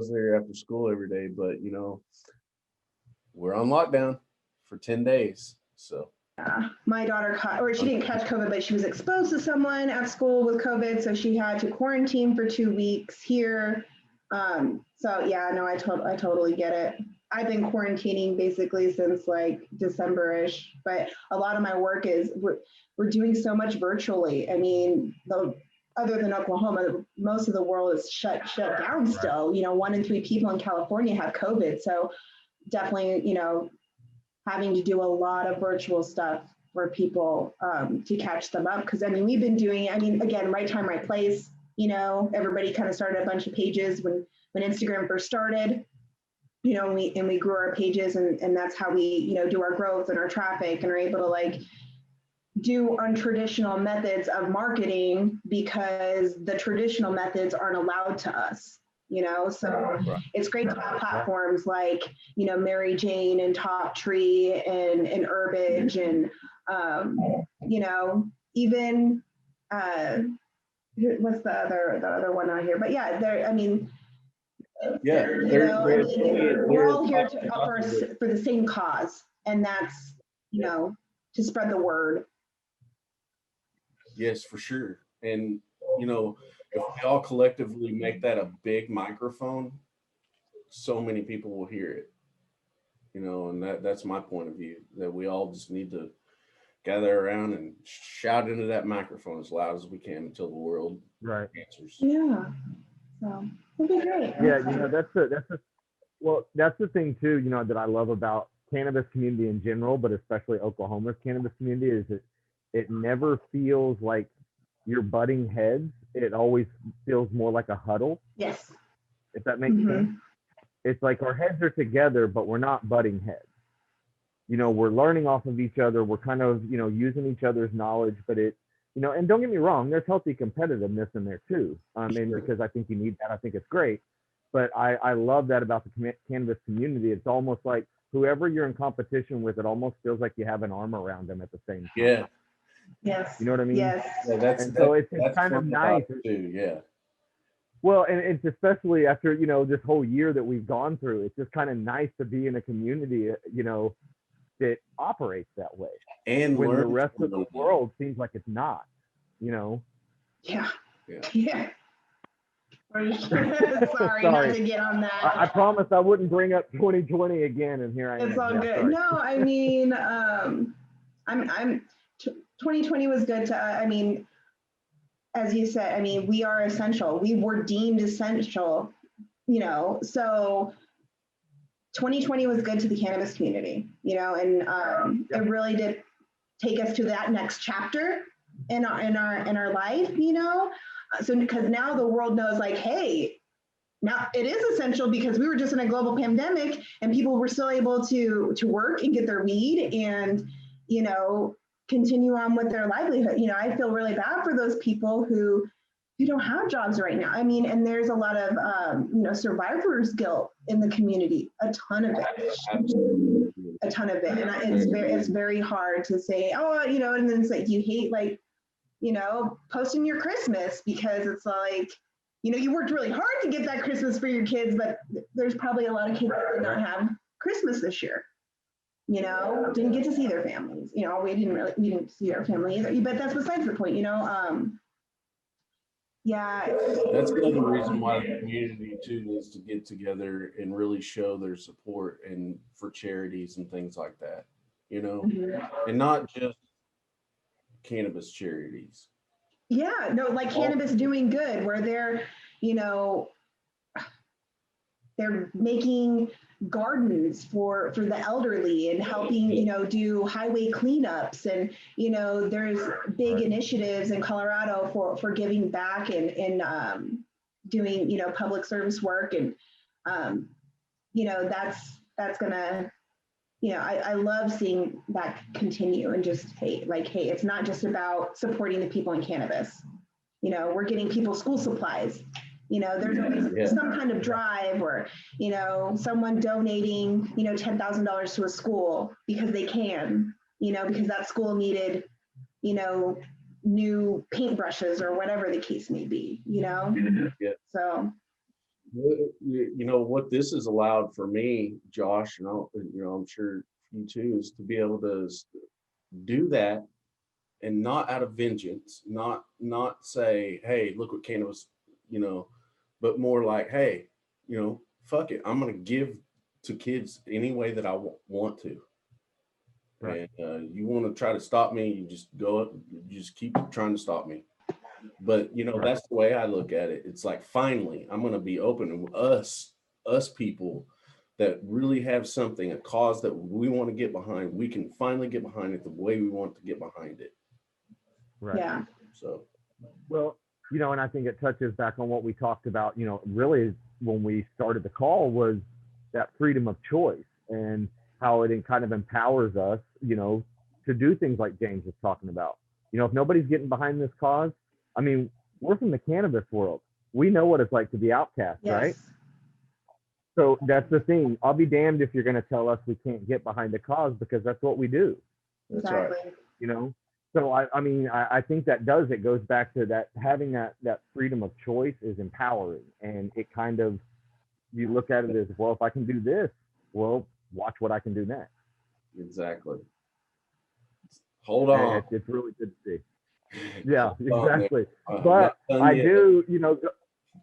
there after school every day, but you know, we're on lockdown for 10 days. So my daughter she didn't catch COVID, but she was exposed to someone at school with COVID. So she had to quarantine for 2 weeks here. So yeah, no, I totally get it. I've been quarantining basically since like December-ish, but a lot of my work is we're doing so much virtually. I mean, other than Oklahoma, most of the world is shut down still. You know, 1 in 3 people in California have COVID. So definitely, you know, having to do a lot of virtual stuff for people to catch them up. Because I mean, we've been doing, I mean, again, right time, right place. You know, everybody kind of started a bunch of pages when Instagram first started. You know, and we grew our pages, and that's how we, you know, do our growth and our traffic, and are able to like do untraditional methods of marketing because the traditional methods aren't allowed to us. You know, so it's great to have platforms like, you know, Mary Jane and Top Tree and Herbage and, you know, even, what's the other one out here? But yeah, I mean, yeah, we're all here for the same cause, and that's, you know, to spread the word. Yes, for sure. And, you know, if we all collectively make that a big microphone, so many people will hear it, you know, and that's my point of view, that we all just need to gather around and shout into that microphone as loud as we can until the world answers. Yeah. So it'll be great. Yeah, you know, that's the thing too, you know, that I love about cannabis community in general, but especially Oklahoma's cannabis community, is that it never feels like you're butting heads. It always feels more like a huddle. Yes. If that makes sense. It's like our heads are together, but we're not butting heads. You know, we're learning off of each other. We're kind of, you know, using each other's knowledge, but it, you know, and don't get me wrong, there's healthy competitiveness in there too. And because I think you need that, I think it's great. But I love that about the cannabis community. It's almost like whoever you're in competition with, it almost feels like you have an arm around them at the same time. Yeah. Yes. You know what I mean? Yes. Yeah, so it's kind of nice too. Yeah. Well, and it's especially after, you know, this whole year that we've gone through, it's just kind of nice to be in a community, you know, that operates that way. And when the rest of the world seems like it's not, you know? Yeah. Sorry, not to get on that. I promised I wouldn't bring up 2020 again, and here I am. It's all good. Sorry. No, I mean, 2020 was good to, I mean, as you said, I mean, we are essential. We were deemed essential, you know, so 2020 was good to the cannabis community, you know, and it really did take us to that next chapter in our life, you know. So because now the world knows, like, hey, now it is essential, because we were just in a global pandemic and people were still able to work and get their weed and, you know, continue on with their livelihood. You know, I feel really bad for those people who don't have jobs right now. I mean, and there's a lot of, you know, survivor's guilt in the community, a ton of it. And it's very hard to say, oh, you know, and then it's like, you hate, like, you know, posting your Christmas, because it's like, you know, you worked really hard to get that Christmas for your kids, but there's probably a lot of kids that did not have Christmas this year. You know, didn't get to see their families. You know, we didn't see our family either. But that's besides the point, you know. Yeah. That's another reason why the community too needs to get together and really show their support and for charities and things like that, you know, and not just cannabis charities. Yeah, no, like Cannabis Doing Good, where they're, you know, they're making gardens for the elderly and helping, you know, do highway cleanups. And, you know, there's big initiatives in Colorado for giving back and doing, you know, public service work. And, you know, that's gonna, you know, I love seeing that continue, and just, hey, it's not just about supporting the people in cannabis. You know, we're getting people school supplies. There's always some kind of drive, or, someone donating, $10,000 to a school because they can, because that school needed, new paintbrushes or whatever the case may be, So. What this has allowed for me, Josh, and I'm sure you too, is to be able to do that, and not out of vengeance, not say, hey, look what cannabis, but more like, hey, fuck it, I'm going to give to kids any way that I want to. Right. And you want to try to stop me, you just go up, you just keep trying to stop me. But that's the way I look at it. It's like, finally, I'm going to be open, and us people that really have something, a cause that we want to get behind, we can finally get behind it the way we want to get behind it. Right. Yeah. So, well, and I think it touches back on what we talked about, really when we started the call, was that freedom of choice and how it kind of empowers us, to do things like James was talking about. If nobody's getting behind this cause, I mean, we're from the cannabis world. We know what it's like to be outcast, yes. Right? So that's the thing. I'll be damned if you're going to tell us we can't get behind the cause, because that's what we do. Exactly. Right. So I think that it goes back to that, having that freedom of choice is empowering, and it kind of, you look at it as, well, if I can do this, well, watch what I can do next. Exactly. Hold on. It's really good to see. Yeah, exactly. But I do,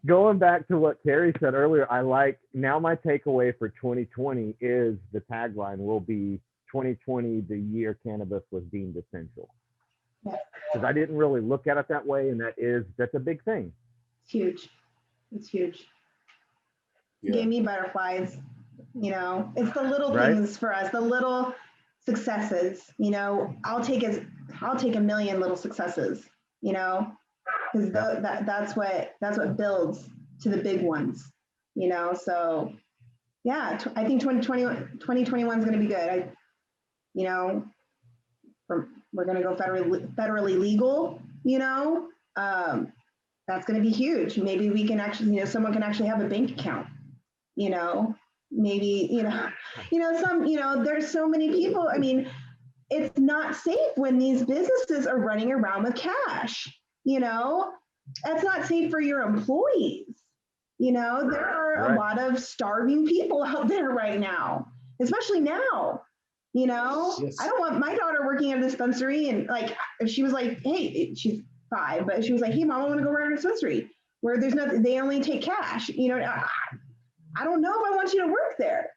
going back to what Cari said earlier, now my takeaway for 2020 is the tagline will be 2020, the year cannabis was deemed essential. Because I didn't really look at it that way, and that's a big thing. It's huge. It's huge. Yeah. Gave me butterflies. It's the little things for us, the little successes. I'll take a million little successes. Because that's what builds to the big ones. So yeah, I think 2021 is going to be good. We're going to go federally legal. That's going to be huge. Maybe we can actually, someone can actually have a bank account. Maybe, there's so many people. I mean, it's not safe when these businesses are running around with cash. That's not safe for your employees. There are a lot of starving people out there right now, especially now. Yes. I don't want my daughter working at a dispensary, and if she was like, hey, she's 5, but she was like, hey, mom, I want to go work at a dispensary where there's nothing, they only take cash. I don't know if I want you to work there.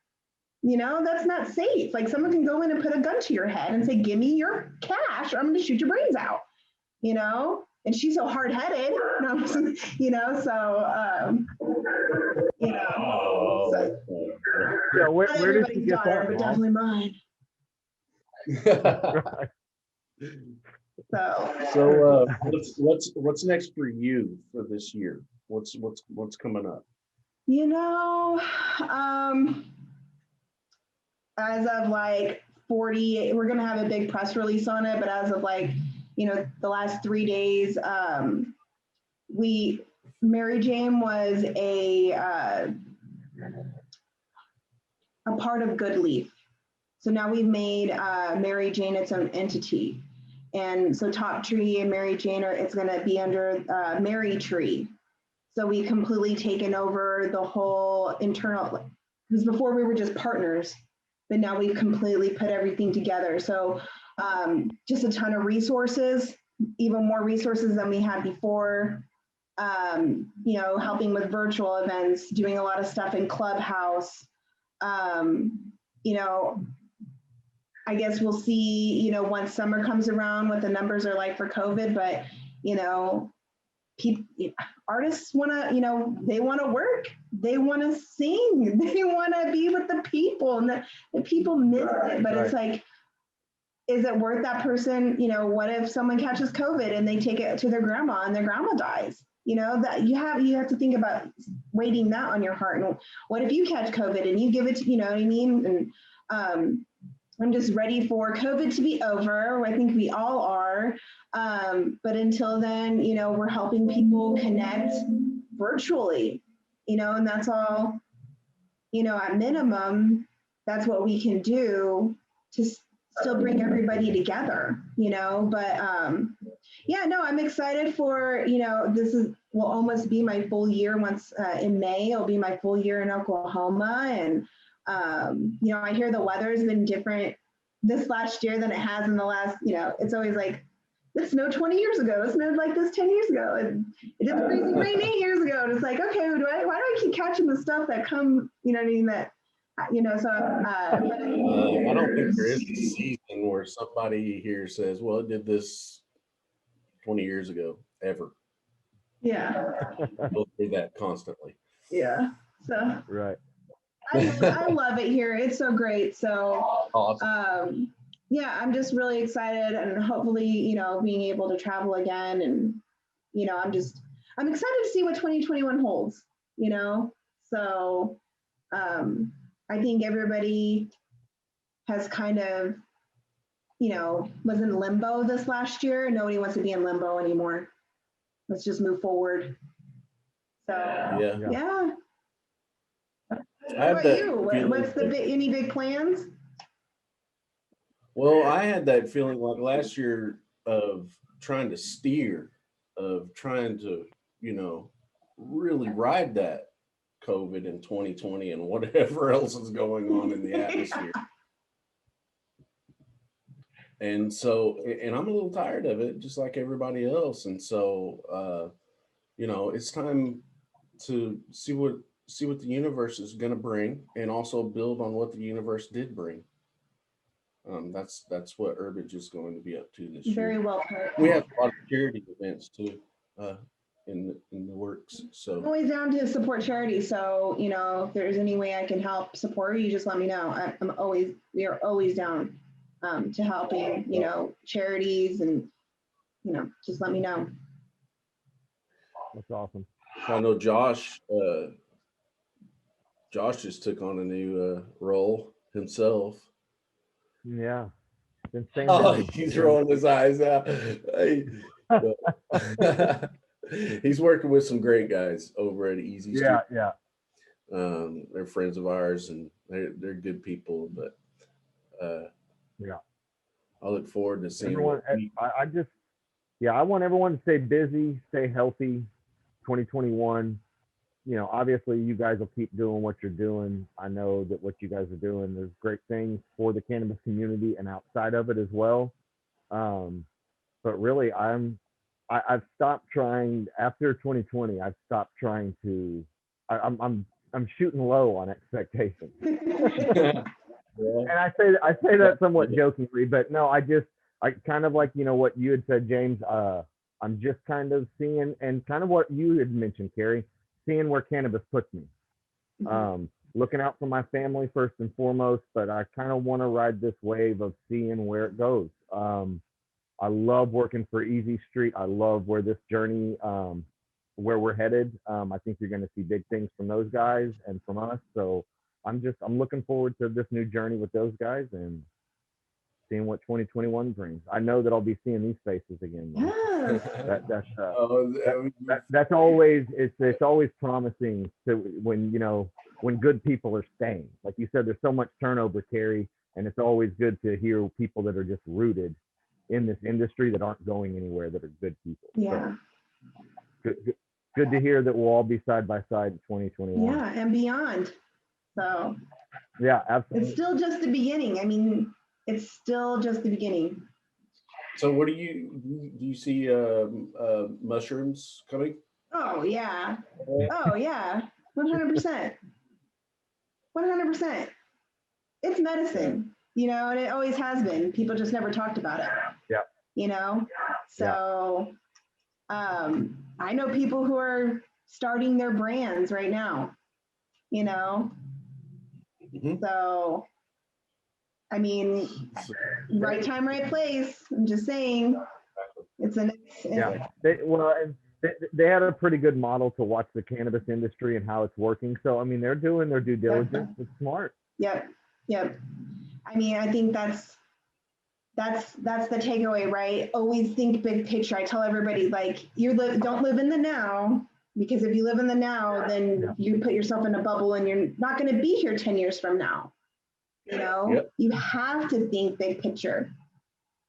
That's not safe. Someone can go in and put a gun to your head and say, give me your cash or I'm going to shoot your brains out, and she's so hard-headed, Yeah, where did you get that? But definitely mine. So what's next for you for this year? What's coming up? As of 40, we're gonna have a big press release on it, but as of the last 3 days, Mary Jane was a part of Good Leaf. So now we've made Mary Jane its own entity. And so Top Tree and Mary Jane it's going to be under Mary Tree. So we completely taken over the whole internal, because before we were just partners, but now we've completely put everything together. So just a ton of resources, even more resources than we had before. Helping with virtual events, doing a lot of stuff in Clubhouse. I guess we'll see, once summer comes around, what the numbers are like for COVID, but, artists want to, they want to work, they want to sing, they want to be with the people, and the people miss it, but it's is it worth that person? What if someone catches COVID and they take it to their grandma and their grandma dies? That you have to think about weighting that on your heart. And what if you catch COVID and you give it to, what I mean? And I'm just ready for COVID to be over. I think we all are. But until then, we're helping people connect, virtually, and that's all, at minimum, that's what we can do to still bring everybody together, but yeah, no, I'm excited for, will almost be my full year once in May, it'll be my full year in Oklahoma. And, I hear the weather's been different this last year than it has in the last, it's always like, it snowed 20 years ago. It snowed like this 10 years ago. And it did freezing rain 8 years ago. And it's like, okay, why do I keep catching the stuff that come, what I mean, that, so. I don't think there is a season where somebody here says, well, it did this 20 years ago, ever. Yeah. We'll do that constantly. Yeah. So. Right. I love it here. It's so great. So, awesome. Yeah, I'm just really excited, and hopefully, being able to travel again. And, I'm excited to see what 2021 holds, So, I think everybody has kind of, was in limbo this last year. Nobody wants to be in limbo anymore. Let's just move forward. So, yeah. How about you? What's any big plans? Well, I had that feeling like last year of trying to steer, of trying to, really ride that COVID in 2020 and whatever else is going on in the atmosphere. And so, and I'm a little tired of it, just like everybody else. And so, it's time to see what the universe is going to bring, and also build on what the universe did bring. That's what Herbage is going to be up to this year. Very well put. We have a lot of charity events too, in the works. So I'm always down to support charity. So if there's any way I can help support you, just let me know. We are always down to helping, charities, and just let me know. That's awesome. I know Josh just took on a new role himself. Yeah. He's rolling his eyes out. He's working with some great guys over at Easy Street. Yeah. They're friends of ours, and they're good people. But I look forward to seeing everyone. I want everyone to stay busy, stay healthy. 2021. Obviously you guys will keep doing what you're doing. I know that what you guys are doing, there's great things for the cannabis community and outside of it as well. But really, I've stopped trying after 2020. I've stopped trying to. I'm shooting low on expectations. And I say that somewhat jokingly, but no, I kind of like what you had said, James. I'm just kind of seeing, and kind of what you had mentioned, Cari, seeing where cannabis puts me. Looking out for my family first and foremost, but I kind of want to ride this wave of seeing where it goes. I love working for Easy Street. I love where this journey, where we're headed. I think you're going to see big things from those guys and from us. So I'm looking forward to this new journey with those guys and seeing what 2021 brings. I know that I'll be seeing these faces again. That's always, it's always promising to when good people are staying. Like you said, there's so much turnover, Cari, and it's always good to hear people that are just rooted in this industry that aren't going anywhere, that are good people. Yeah. So, good to hear that we'll all be side by side in 2021. Yeah, and beyond. So yeah, absolutely. It's still just the beginning. I mean, it's still just the beginning. So what do you see mushrooms coming? Oh yeah. Oh yeah. 100%. 100%. It's medicine, and it always has been. People just never talked about it. Yeah. So I know people who are starting their brands right now, Mm-hmm. So I mean, right time, right place. I'm just saying, They had a pretty good model to watch the cannabis industry and how it's working. So I mean, they're doing their due diligence. It's smart. Yep. I mean, I think that's the takeaway, right? Always think big picture. I tell everybody, like, don't live in the now, Because if you live in the now, then you put yourself in a bubble and you're not going to be here 10 years from now. You know, Yep. You have to think big picture.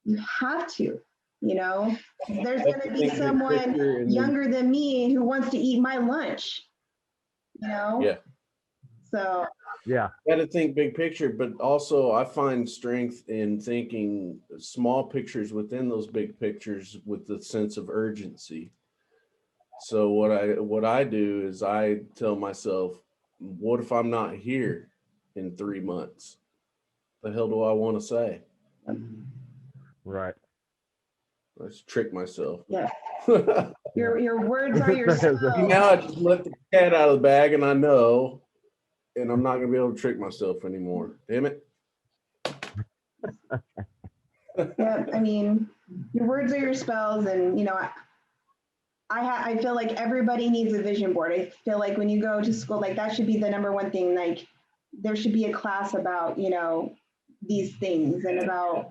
You have to, there's going to be someone younger than me who wants to eat my lunch, Yeah. So, yeah. Got to think big picture, but also I find strength in thinking small pictures within those big pictures with the sense of urgency. So what I do is I tell myself, what if I'm not here in 3 months? The hell do I want to say? Right. Let's trick myself. Yeah. Your words are your spells. Now I just let the cat out of the bag, and I know, and I'm not gonna be able to trick myself anymore. Damn it. Yeah, I mean, your words are your spells, and I feel like everybody needs a vision board. I feel like when you go to school, like that should be the number one thing. Like there should be a class about these things and about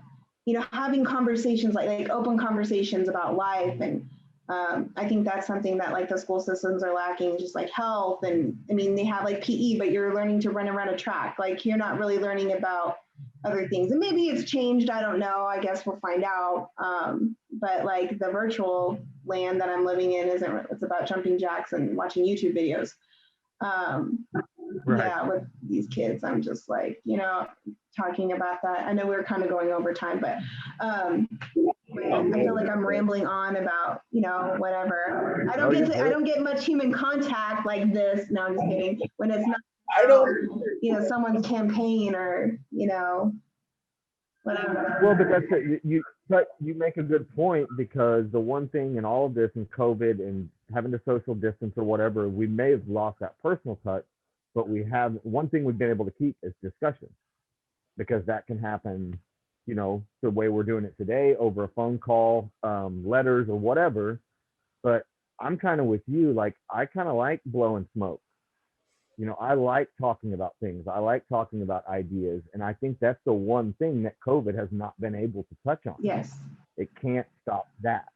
having conversations like open conversations about life. And I think that's something that like the school systems are lacking, just like health. And I mean, they have like PE, but you're learning to run around a track. Like you're not really learning about other things. And maybe it's changed. I don't know. I guess we'll find out. But like the virtual land that I'm living in it's about jumping jacks and watching YouTube videos. Right. Yeah, with these kids, I'm just like, talking about that. I know we were kind of going over time, but I feel like I'm rambling on about, whatever. I don't get much human contact like this. No, I'm just kidding. When it's not, someone's campaign or, whatever. Well, but that's it. But you make a good point, because the one thing in all of this and COVID and having to social distance or whatever, we may have lost that personal touch, but one thing we've been able to keep is discussion, because that can happen, the way we're doing it today over a phone call, letters or whatever. But I'm kind of with you. Like, I kind of like blowing smoke. I like talking about things. I like talking about ideas. And I think that's the one thing that COVID has not been able to touch on. Yes. It can't stop that.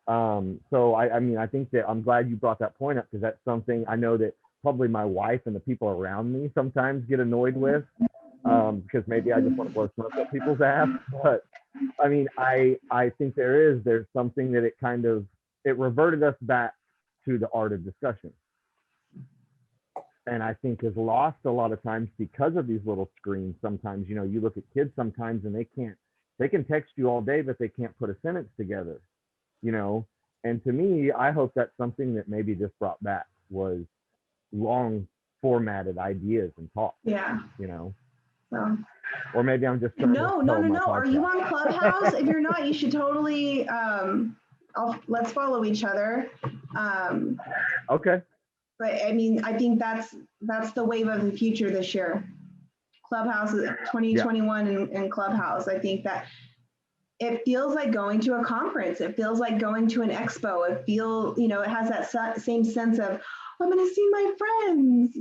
So I mean, I think that I'm glad you brought that point up, because that's something I know that probably my wife and the people around me sometimes get annoyed with, because maybe I just want to blow smoke up people's ass. But I mean, I think there's something that it reverted us back to the art of discussion. And I think is lost a lot of times because of these little screens. Sometimes, you look at kids sometimes and they can text you all day, but they can't put a sentence together, And to me, I hope that's something that maybe just brought back was long formatted ideas and talk. Yeah. So. Or maybe I'm just no. Are you on Clubhouse? If you're not, you should totally let's follow each other. Okay. But I mean, I think that's the wave of the future this year. Clubhouse is 2021 and Clubhouse. I think that it feels like going to a conference. It feels like going to an expo. It has that same sense of, I'm going to see my friends,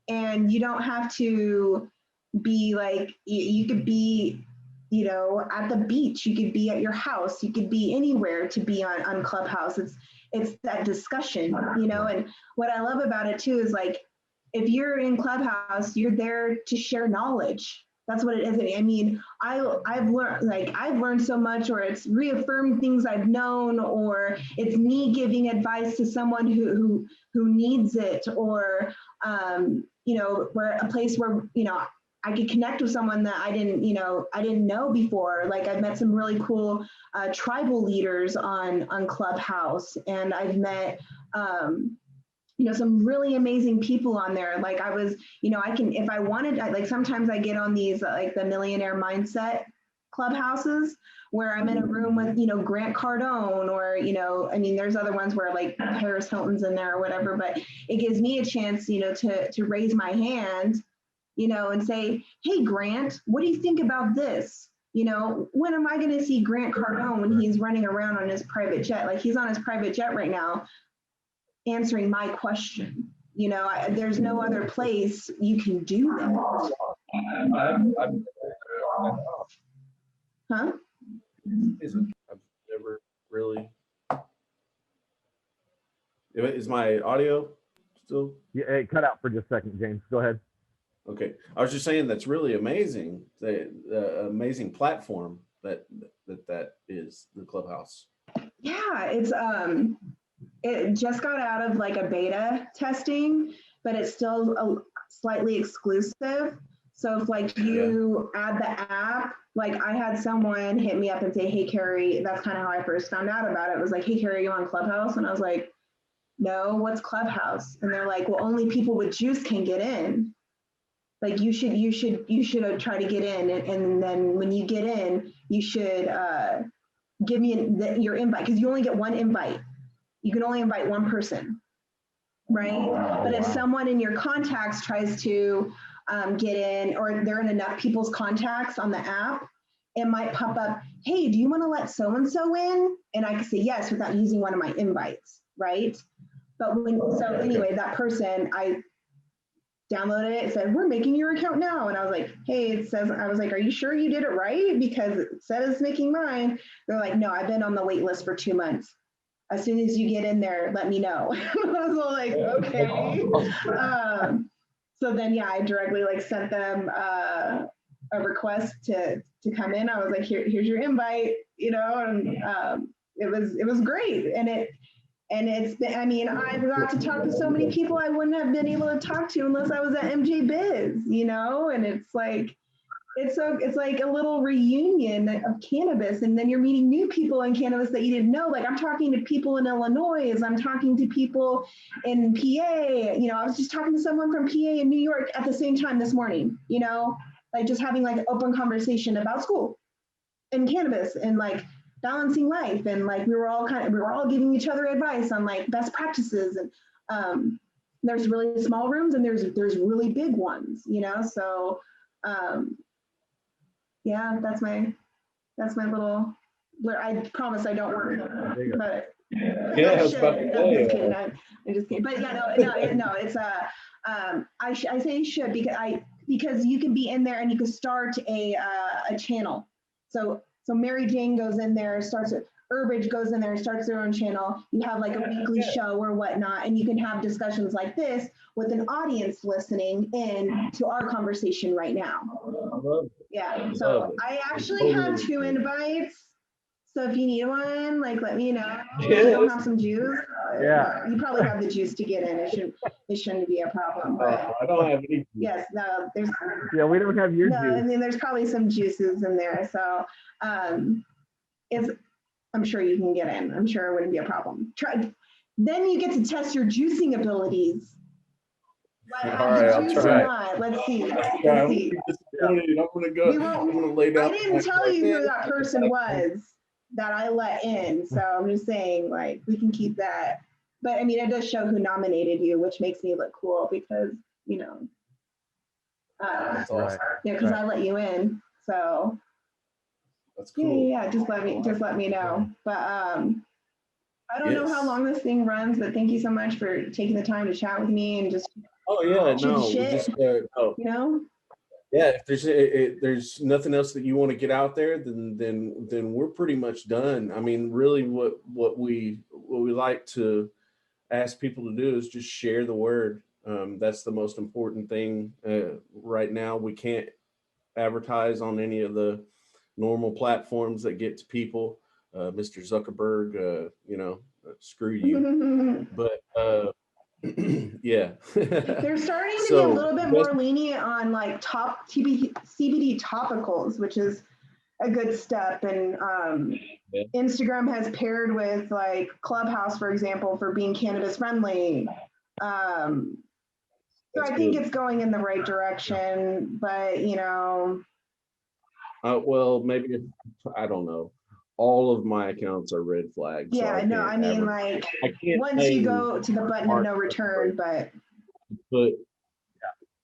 and you don't have to be like, you could be, at the beach, you could be at your house, you could be anywhere to be on Clubhouse. It's that discussion, and what I love about it too is like, if you're in Clubhouse, you're there to share knowledge. That's what it is. I mean, I've learned so much, or it's reaffirmed things I've known, or it's me giving advice to someone who needs it, or where a place where I could connect with someone that I didn't know before. Like I've met some really cool tribal leaders on Clubhouse, and I've met some really amazing people on there. Like I was, I can, if I wanted, like sometimes I get on these like the millionaire mindset clubhouses where I'm in a room with, Grant Cardone, or, I mean, there's other ones where like Paris Hilton's in there or whatever, but it gives me a chance, to raise my hand, and say, hey, Grant, what do you think about this? When am I going to see Grant Cardone when he's running around on his private jet? Like he's on his private jet right now answering my question. There's no other place you can do that. Huh? I've never really. Is my audio still? Yeah, it cut out for just a second, James. Go ahead. Okay, I was just saying that's really amazing. The amazing platform that is the Clubhouse. Yeah, it's it just got out of like a beta testing, but it's still slightly exclusive. So if like you add the app, like I had someone hit me up and say, "Hey, Cari," that's kind of how I first found out about it. It was like, "Hey, Cari, you on Clubhouse?" And I was like, "No, what's Clubhouse?" And they're like, "Well, only people with juice can get in. Like you should try to get in, and then when you get in, you should give me your invite, because you only get one invite. You can only invite one person, right? But if someone in your contacts tries to get in, or they're in enough people's contacts on the app, it might pop up, "Hey, do you want to let so-and-so in?" And I can say yes without using one of my invites, right? But anyway, that person, I downloaded it, it said, "We're making your account now." And I was like, "Hey," it says, I was like, "Are you sure you did it right? Because it says making mine." They're like, "No, I've been on the wait list for 2 months. As soon as you get in there, let me know." I was like, okay. So then, yeah, I directly like sent them a request to come in. I was like, here's your invite, you know, and it was great. And it's been, I mean, I've got to talk to so many people I wouldn't have been able to talk to unless I was at MJ Biz, you know? And it's like, it's like a little reunion of cannabis. And then you're meeting new people in cannabis that you didn't know. Like I'm talking to people in Illinois, I'm talking to people in PA, you know, I was just talking to someone from PA in New York at the same time this morning, you know, like just having like an open conversation about school and cannabis and like balancing life, and like we were all giving each other advice on like best practices. And there's really small rooms and there's really big ones, you know. So yeah, that's my little, where I promise I don't work, but Yeah, I was about to say. I'm just kidding. But yeah, no, it's I say you should, because you can be in there and you can start a channel. So Mary Jane goes in there, starts it. Herbage goes in there and starts their own channel. You have like a weekly show or whatnot, and you can have discussions like this with an audience listening in to our conversation right now. Yeah. So I actually have 2 invites. So if you need one, like let me know. If you don't have some juice, you probably have the juice to get in. It shouldn't be a problem. But I don't have any. Yes, no, there's. Yeah, we don't have your juice. I mean, there's probably some juices in there. So I'm sure you can get in. I'm sure it wouldn't be a problem. Then you get to test your juicing abilities. All right, I'll try. Let's see. I'm gonna go. I'm gonna lay down. I didn't tell you who that person was that I let in, so I'm just saying, like, we can keep that. But I mean, it does show who nominated you, which makes me look cool because, you know, That's awesome. yeah, because I let you in, so. That's cool. Yeah, just let me know. But I don't know how long this thing runs, but thank you so much for taking the time to chat with me and just. Oh yeah, no, just you know. Yeah, if there's nothing else that you want to get out there, then we're pretty much done. I mean, really, what we like to ask people to do is just share the word. That's the most important thing right now. We can't advertise on any of the normal platforms that get to people. Mr. Zuckerberg, you know, screw you. But yeah. They're starting to be a little bit more lenient on like top CBD topicals, which is a good step. And Instagram has paired with like Clubhouse, for example, for being cannabis friendly. So I think it's going in the right direction, but you know. Well, maybe, I don't know. All of my accounts are red flags. Yeah, so no, I mean, like, once you go to the button of no return, but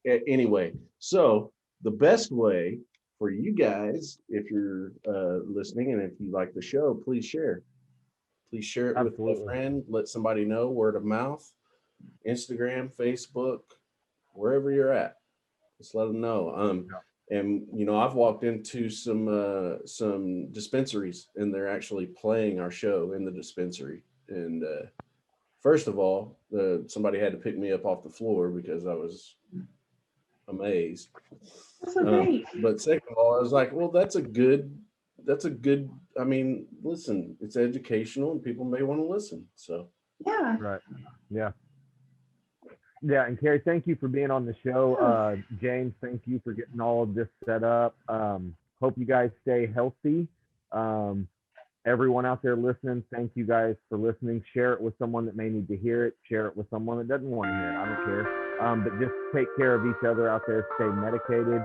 anyway, so the best way for you guys, if you're listening and if you like the show, please share it with a friend. Let somebody know, word of mouth, Instagram, Facebook, wherever you're at, just let them know. And you know, I've walked into some dispensaries and they're actually playing our show in the dispensary, and first of all, somebody had to pick me up off the floor because I was amazed. That's so great. But second of all, I was like, well, that's a good, I mean, listen, it's educational and people may want to listen. So. Yeah. Right. Yeah. Yeah. And Cari, thank you for being on the show. James, thank you for getting all of this set up. Hope you guys stay healthy. Everyone out there listening, thank you guys for listening. Share it with someone that may need to hear it. Share it with someone that doesn't want to hear it. I don't care. But just take care of each other out there. Stay medicated.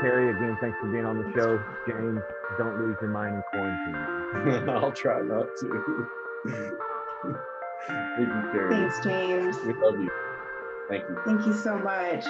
Cari, again, thanks for being on the show. James, don't lose your mind in quarantine. I'll try not to. Thank you, Cari. Thanks, James. We love you. Thank you. Thank you so much.